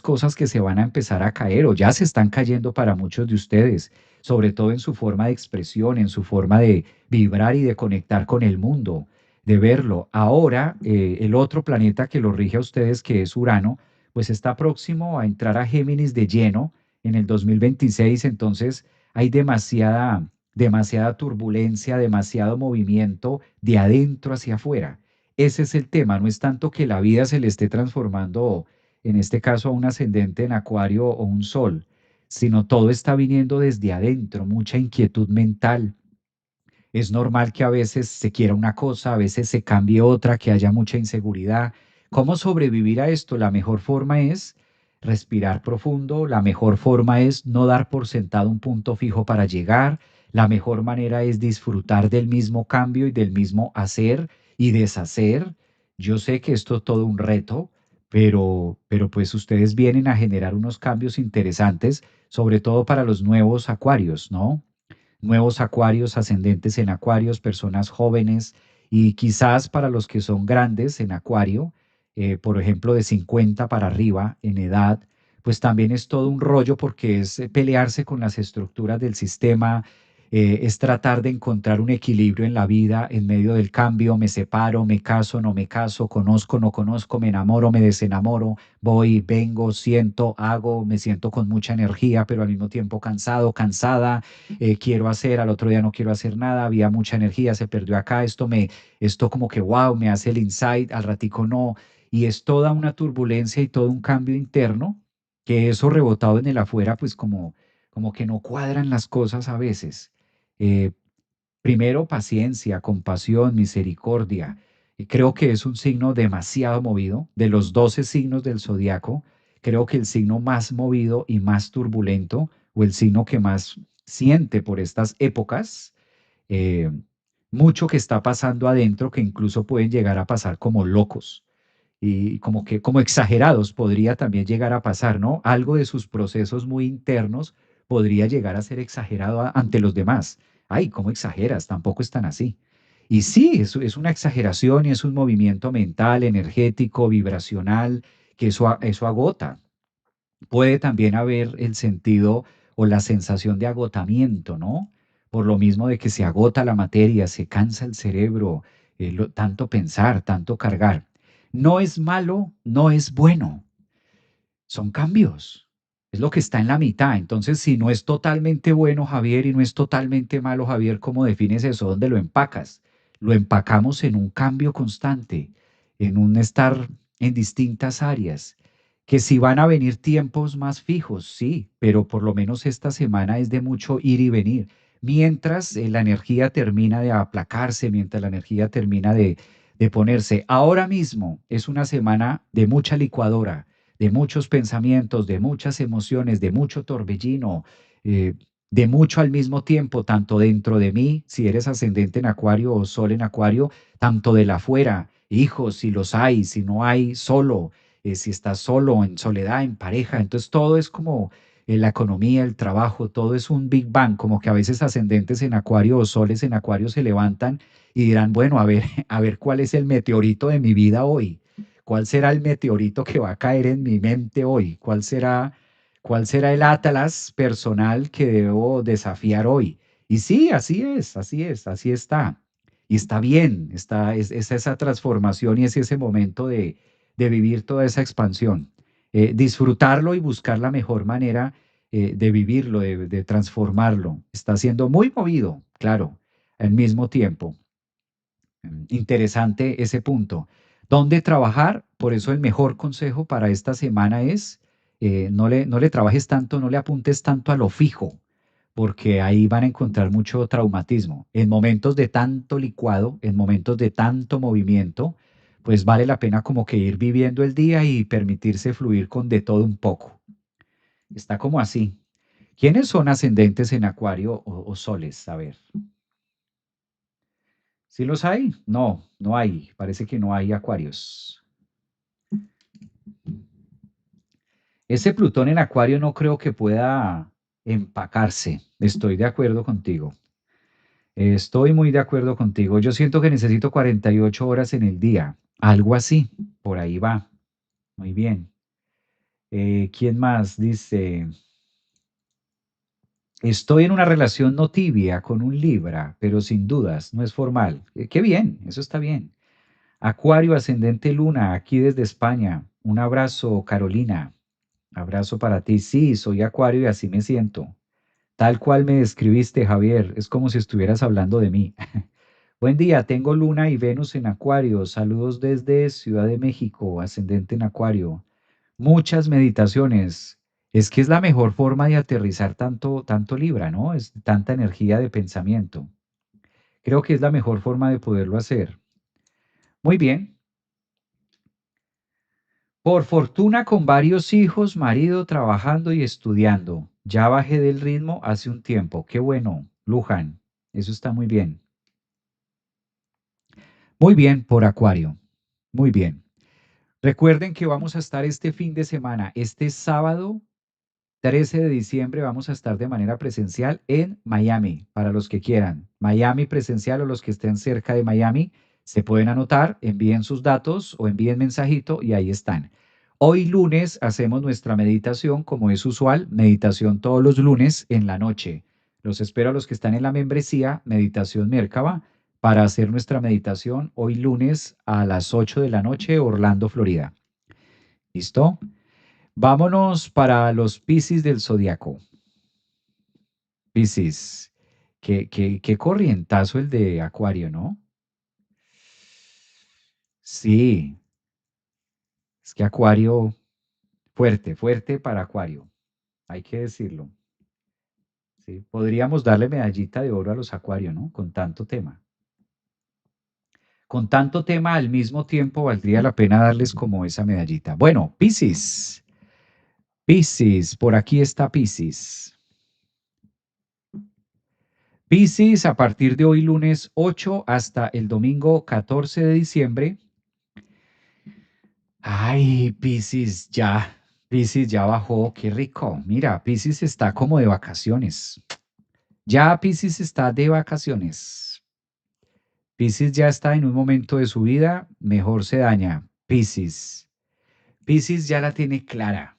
cosas que se van a empezar a caer o ya se están cayendo para muchos de ustedes, sobre todo en su forma de expresión, en su forma de vibrar y de conectar con el mundo, de verlo. Ahora, el otro planeta que lo rige a ustedes, que es Urano, pues está próximo a entrar a Géminis de lleno en el 2026, entonces hay demasiada turbulencia, demasiado movimiento de adentro hacia afuera. Ese es el tema, no es tanto que la vida se le esté transformando, en este caso a un ascendente en Acuario o un Sol, sino todo está viniendo desde adentro, mucha inquietud mental, es normal que a veces se quiera una cosa, a veces se cambie otra, que haya mucha inseguridad. ¿Cómo sobrevivir a esto? La mejor forma es respirar profundo, la mejor forma es no dar por sentado un punto fijo para llegar, la mejor manera es disfrutar del mismo cambio y del mismo hacer y deshacer. Yo sé que esto es todo un reto, pero pues ustedes vienen a generar unos cambios interesantes, sobre todo para los nuevos acuarios, ¿no? Nuevos acuarios, ascendentes en acuarios, personas jóvenes y quizás para los que son grandes en acuario, por ejemplo, de 50 para arriba en edad, pues también es todo un rollo porque es pelearse con las estructuras del sistema, es tratar de encontrar un equilibrio en la vida en medio del cambio, me separo, me caso, no me caso, conozco, no conozco, me enamoro, me desenamoro, voy, vengo, siento, hago, me siento con mucha energía, pero al mismo tiempo cansado, cansada, quiero hacer, al otro día no quiero hacer nada, había mucha energía, se perdió acá, esto como que wow, me hace el insight, al ratico no, y es toda una turbulencia y todo un cambio interno, que eso rebotado en el afuera, pues como que no cuadran las cosas a veces. Eh, Primero, paciencia, compasión, misericordia. Y creo que es un signo demasiado movido. De los 12 signos del zodiaco, creo que el signo más movido y más turbulento, o el signo que más siente por estas épocas, eh, mucho que está pasando adentro que incluso pueden llegar a pasar como locos y como que como exagerados podría también llegar a pasar, ¿no? Algo de sus procesos muy internos podría llegar a ser exagerado ante los demás. Ay, ¿cómo exageras? Tampoco es tan así. Y sí, es una exageración y es un movimiento mental, energético, vibracional, que eso agota. Puede también haber el sentido o la sensación de agotamiento, ¿no? Por lo mismo de que se agota la materia, se cansa el cerebro, tanto pensar, tanto cargar. No es malo, no es bueno, son cambios. Es lo que está en la mitad. Entonces, si no es totalmente bueno, Javier, y no es totalmente malo, Javier, ¿cómo defines eso? ¿Dónde lo empacas? Lo empacamos en un cambio constante, en un estar en distintas áreas, que si van a venir tiempos más fijos, sí, pero por lo menos esta semana es de mucho ir y venir. Mientras la energía termina de aplacarse, mientras la energía termina de ponerse. Ahora mismo es una semana de mucha licuadora, de muchos pensamientos, de muchas emociones, de mucho torbellino, eh, de mucho al mismo tiempo, tanto dentro de mí, si eres ascendente en Acuario o Sol en Acuario, tanto de la afuera, hijos, si los hay, si no hay, solo, si estás solo, en soledad, en pareja. Entonces todo es como la economía, el trabajo, todo es un Big Bang, como que a veces ascendentes en Acuario o soles en Acuario se levantan y dirán, bueno, a ver, a ver cuál es el meteorito de mi vida hoy. ¿Cuál será el meteorito que va a caer en mi mente hoy? ¿Cuál será el Atlas personal que debo desafiar hoy? Y sí, así está. Y está bien, es esa transformación y es ese momento de vivir toda esa expansión. Disfrutarlo y buscar la mejor manera de vivirlo, de transformarlo. Está siendo muy movido, claro, al mismo tiempo. Interesante ese punto. ¿Dónde trabajar? Por eso el mejor consejo para esta semana es no le trabajes tanto, no le apuntes tanto a lo fijo, porque ahí van a encontrar mucho traumatismo. En momentos de tanto licuado, en momentos de tanto movimiento, pues vale la pena como que ir viviendo el día y permitirse fluir con de todo un poco. Está como así. ¿Quiénes son ascendentes en Acuario o soles? A ver. ¿Sí los hay? No, no hay. Parece que no hay acuarios. Ese Plutón en Acuario no creo que pueda empacarse. Estoy de acuerdo contigo. Estoy muy de acuerdo contigo. Yo siento que necesito 48 horas en el día. Algo así. Por ahí va. Muy bien. ¿Quién más? Dice, estoy en una relación no tibia con un Libra, pero sin dudas, no es formal. Qué bien, eso está bien. Acuario ascendente Luna, aquí desde España. Un abrazo, Carolina. Abrazo para ti. Sí, soy Acuario y así me siento. Tal cual me describiste, Javier, es como si estuvieras hablando de mí. Buen día, tengo Luna y Venus en Acuario. Saludos desde Ciudad de México, ascendente en Acuario. Muchas meditaciones. Es que es la mejor forma de aterrizar tanto Libra, ¿no? Es tanta energía de pensamiento. Creo que es la mejor forma de poderlo hacer. Muy bien. Por fortuna con varios hijos, marido, trabajando y estudiando. Ya bajé del ritmo hace un tiempo. Qué bueno, Luján. Eso está muy bien. Muy bien por Acuario. Muy bien. Recuerden que vamos a estar este fin de semana, este sábado 13 de diciembre, vamos a estar de manera presencial en Miami, para los que quieran. Miami presencial o los que estén cerca de Miami, se pueden anotar, envíen sus datos o envíen mensajito y ahí están. Hoy lunes hacemos nuestra meditación, como es usual, meditación todos los lunes en la noche. Los espero a los que están en la membresía, Meditación Mércaba, para hacer nuestra meditación hoy lunes a las 8 de la noche, Orlando, Florida. ¿Listo? Vámonos para los Piscis del zodiaco. Piscis, qué corrientazo el de Acuario, ¿no? Sí, es que Acuario, fuerte, fuerte para Acuario, hay que decirlo. Sí, podríamos darle medallita de oro a los Acuario, ¿no? Con tanto tema. Con tanto tema al mismo tiempo valdría la pena darles como esa medallita. Bueno, Piscis, Piscis, por aquí está Piscis. Piscis, a partir de hoy lunes 8 hasta el domingo 14 de diciembre. Ay, Piscis ya bajó, qué rico. Mira, Piscis está como de vacaciones. Ya Piscis está de vacaciones. Piscis ya está en un momento de su vida, mejor se daña. Piscis ya la tiene clara.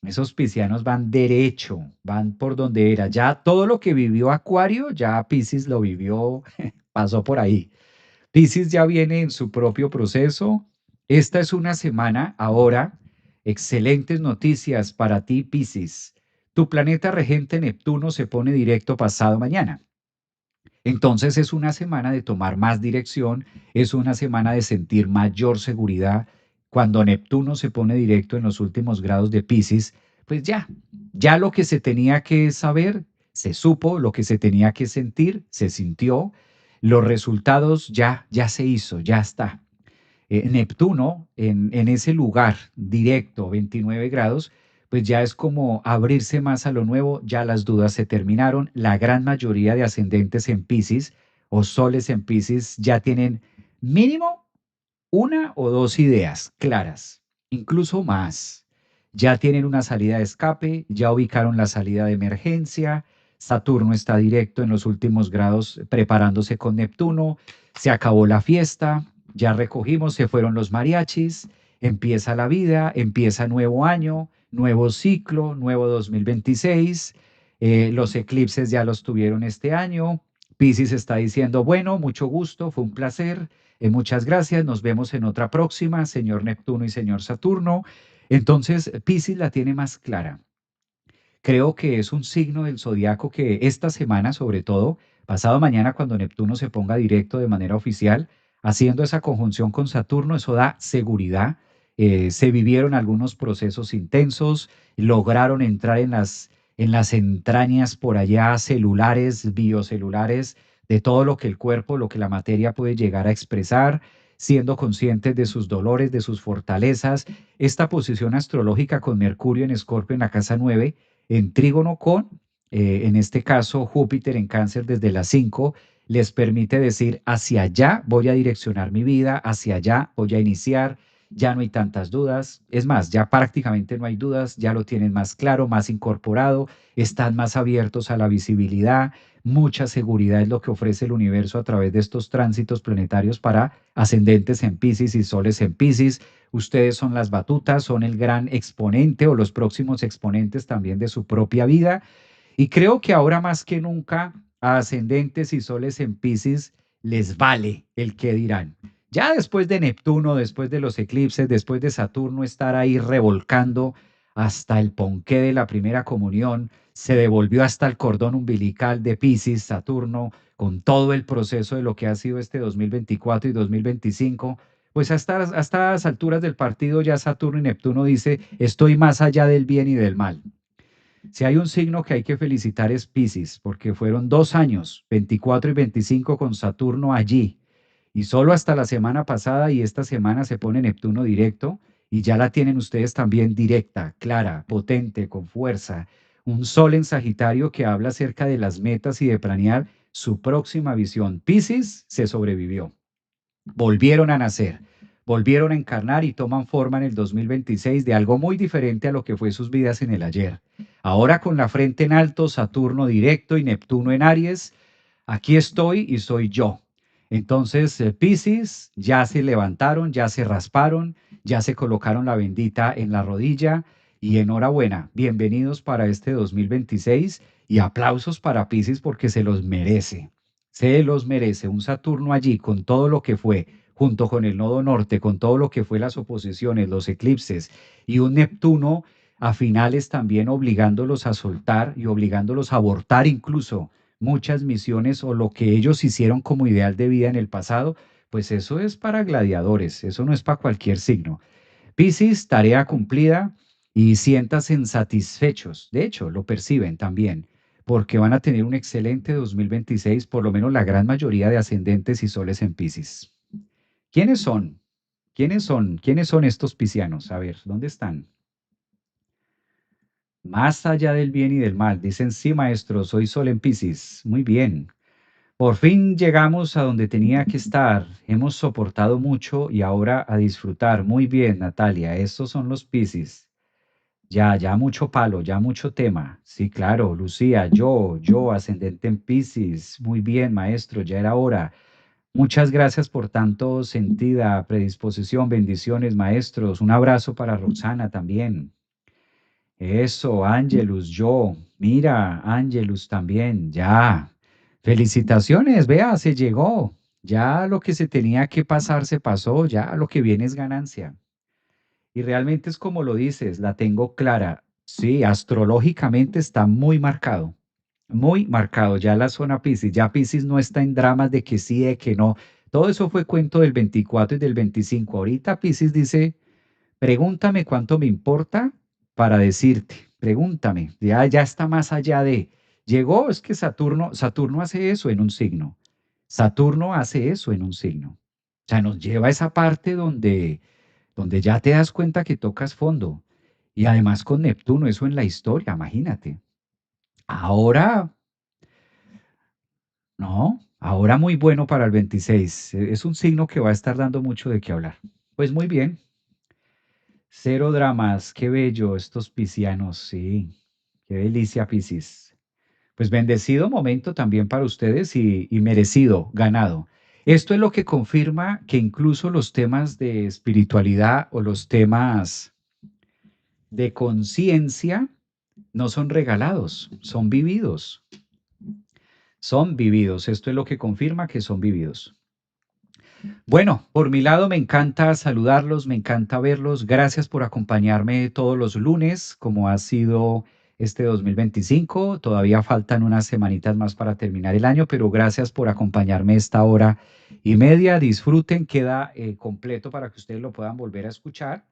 Esos piscianos van derecho, van por donde era. Ya todo lo que vivió Acuario, ya Piscis lo vivió, pasó por ahí. Piscis ya viene en su propio proceso. Esta es una semana ahora. Excelentes noticias para ti, Piscis. Tu planeta regente Neptuno se pone directo pasado mañana. Entonces es una semana de tomar más dirección, es una semana de sentir mayor seguridad. Cuando Neptuno se pone directo en los últimos grados de Piscis, pues ya lo que se tenía que saber, se supo, lo que se tenía que sentir, se sintió, los resultados ya se hizo, ya está. Neptuno en ese lugar directo, 29 grados, pues ya es como abrirse más a lo nuevo, ya las dudas se terminaron, la gran mayoría de ascendentes en Piscis o soles en Piscis ya tienen mínimo una o dos ideas claras, incluso más. Ya tienen una salida de escape, ya ubicaron la salida de emergencia, Saturno está directo en los últimos grados preparándose con Neptuno, se acabó la fiesta, ya recogimos, se fueron los mariachis, empieza la vida, empieza nuevo año, nuevo ciclo, nuevo 2026, los eclipses ya los tuvieron este año, Piscis está diciendo, bueno, mucho gusto, fue un placer, muchas gracias, nos vemos en otra próxima, señor Neptuno y señor Saturno. Entonces, Piscis la tiene más clara. Creo que es un signo del zodiaco que esta semana, sobre todo, pasado mañana, cuando Neptuno se ponga directo de manera oficial, haciendo esa conjunción con Saturno, eso da seguridad. Se vivieron algunos procesos intensos, lograron entrar en las entrañas por allá celulares, biocelulares, de todo lo que el cuerpo, lo que la materia puede llegar a expresar, siendo conscientes de sus dolores, de sus fortalezas. Esta posición astrológica con Mercurio en Escorpio en la casa 9 en trígono con, en este caso, Júpiter en cáncer desde las 5, les permite decir, hacia allá voy a direccionar mi vida, hacia allá voy a iniciar. ya no hay tantas dudas, es más, ya prácticamente no hay dudas, ya lo tienen más claro, más incorporado, están más abiertos a la visibilidad, mucha seguridad es lo que ofrece el universo a través de estos tránsitos planetarios para ascendentes en Piscis y soles en Piscis. Ustedes son las batutas, son el gran exponente o los próximos exponentes también de su propia vida. Y creo que ahora más que nunca a ascendentes y soles en Piscis les vale el qué dirán. Ya después de Neptuno, después de los eclipses, después de Saturno estar ahí revolcando hasta el ponqué de la primera comunión, se devolvió hasta el cordón umbilical de Piscis, Saturno, con todo el proceso de lo que ha sido este 2024 y 2025. Pues hasta estas alturas del partido ya Saturno y Neptuno dice, estoy más allá del bien y del mal. Si hay un signo que hay que felicitar es Piscis, porque fueron 2 años, 24 y 25 con Saturno allí, y solo hasta la semana pasada y esta semana se pone Neptuno directo, y ya la tienen ustedes también directa, clara, potente, con fuerza. Un sol en Sagitario que habla acerca de las metas y de planear su próxima visión. Piscis se sobrevivió, volvieron a nacer, volvieron a encarnar y toman forma en el 2026 de algo muy diferente a lo que fue sus vidas en el ayer. Ahora con la frente en alto, Saturno directo y Neptuno en Aries, aquí estoy y soy yo. Entonces, Piscis, ya se levantaron, ya se rasparon, ya se colocaron la bendita en la rodilla y enhorabuena, bienvenidos para este 2026 y aplausos para Piscis porque se los merece. Se los merece un Saturno allí con todo lo que fue, junto con el nodo norte, con todo lo que fue las oposiciones, los eclipses y un Neptuno a finales también obligándolos a soltar y obligándolos a abortar incluso muchas misiones o lo que ellos hicieron como ideal de vida en el pasado, pues eso es para gladiadores, eso no es para cualquier signo. Piscis, tarea cumplida y siéntanse satisfechos. De hecho, lo perciben también, porque van a tener un excelente 2026, por lo menos la gran mayoría de ascendentes y soles en Piscis. ¿Quiénes son? ¿Quiénes son? ¿Quiénes son estos piscianos? A ver, ¿dónde están? Más allá del bien y del mal. Dicen, sí, maestro, soy sol en Piscis. Muy bien. Por fin llegamos a donde tenía que estar. Hemos soportado mucho y ahora a disfrutar. Muy bien, Natalia. Estos son los Piscis. Ya mucho palo, ya mucho tema. Sí, claro, Lucía, yo, ascendente en Piscis. Muy bien, maestro, ya era hora. Muchas gracias por tanto sentida predisposición. Bendiciones, maestros. Un abrazo para Roxana también. Eso, Ángelus, yo. Mira, Ángelus también, ya. Felicitaciones, vea, se llegó. Ya lo que se tenía que pasar se pasó, ya lo que viene es ganancia. Y realmente es como lo dices, la tengo clara. Sí, astrológicamente está muy marcado ya la zona Piscis. Ya Piscis no está en dramas de que sí, de que no. Todo eso fue cuento del 24 y del 25. Ahorita Piscis dice, pregúntame cuánto me importa para decirte. Pregúntame. Ya está más allá de. Llegó, es que Saturno hace eso en un signo. Saturno hace eso en un signo. O sea, nos lleva a esa parte donde ya te das cuenta que tocas fondo. Y además con Neptuno, eso en la historia, imagínate. Ahora, no, ahora muy bueno para el 26. Es un signo que va a estar dando mucho de qué hablar. Pues muy bien, cero dramas, qué bello estos piscianos, sí, qué delicia Piscis. Pues bendecido momento también para ustedes y merecido, ganado. Esto es lo que confirma que incluso los temas de espiritualidad o los temas de conciencia no son regalados, son vividos. Son vividos. Esto es lo que confirma que son vividos. Bueno, por mi lado me encanta saludarlos, me encanta verlos. Gracias por acompañarme todos los lunes, como ha sido este 2025. Todavía faltan unas semanitas más para terminar el año, pero gracias por acompañarme esta hora y media. Disfruten, queda completo para que ustedes lo puedan volver a escuchar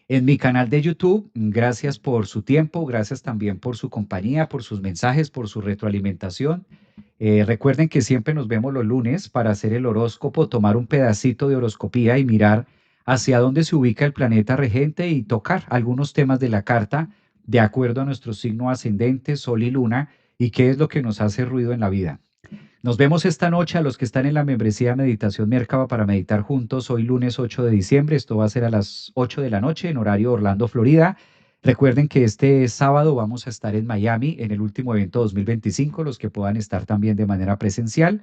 en mi canal de YouTube. Gracias por su tiempo, gracias también por su compañía, por sus mensajes, por su retroalimentación. Recuerden que siempre nos vemos los lunes para hacer el horóscopo, tomar un pedacito de horoscopía y mirar hacia dónde se ubica el planeta regente y tocar algunos temas de la carta de acuerdo a nuestro signo ascendente, Sol y Luna, y qué es lo que nos hace ruido en la vida. Nos vemos esta noche a los que están en la membresía Meditación Merkaba para meditar juntos hoy lunes 8 de diciembre. Esto va a ser a las 8 de la noche en horario Orlando, Florida. Recuerden que este sábado vamos a estar en Miami en el último evento 2025, los que puedan estar también de manera presencial.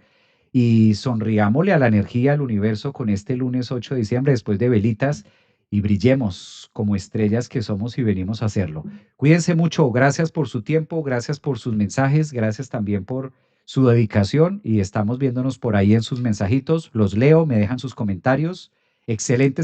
Y sonriámosle a la energía, al universo con este lunes 8 de diciembre después de velitas y brillemos como estrellas que somos y venimos a hacerlo. Cuídense mucho. Gracias por su tiempo, gracias por sus mensajes, gracias también por su dedicación y estamos viéndonos por ahí en sus mensajitos. Los leo, me dejan sus comentarios. Excelentes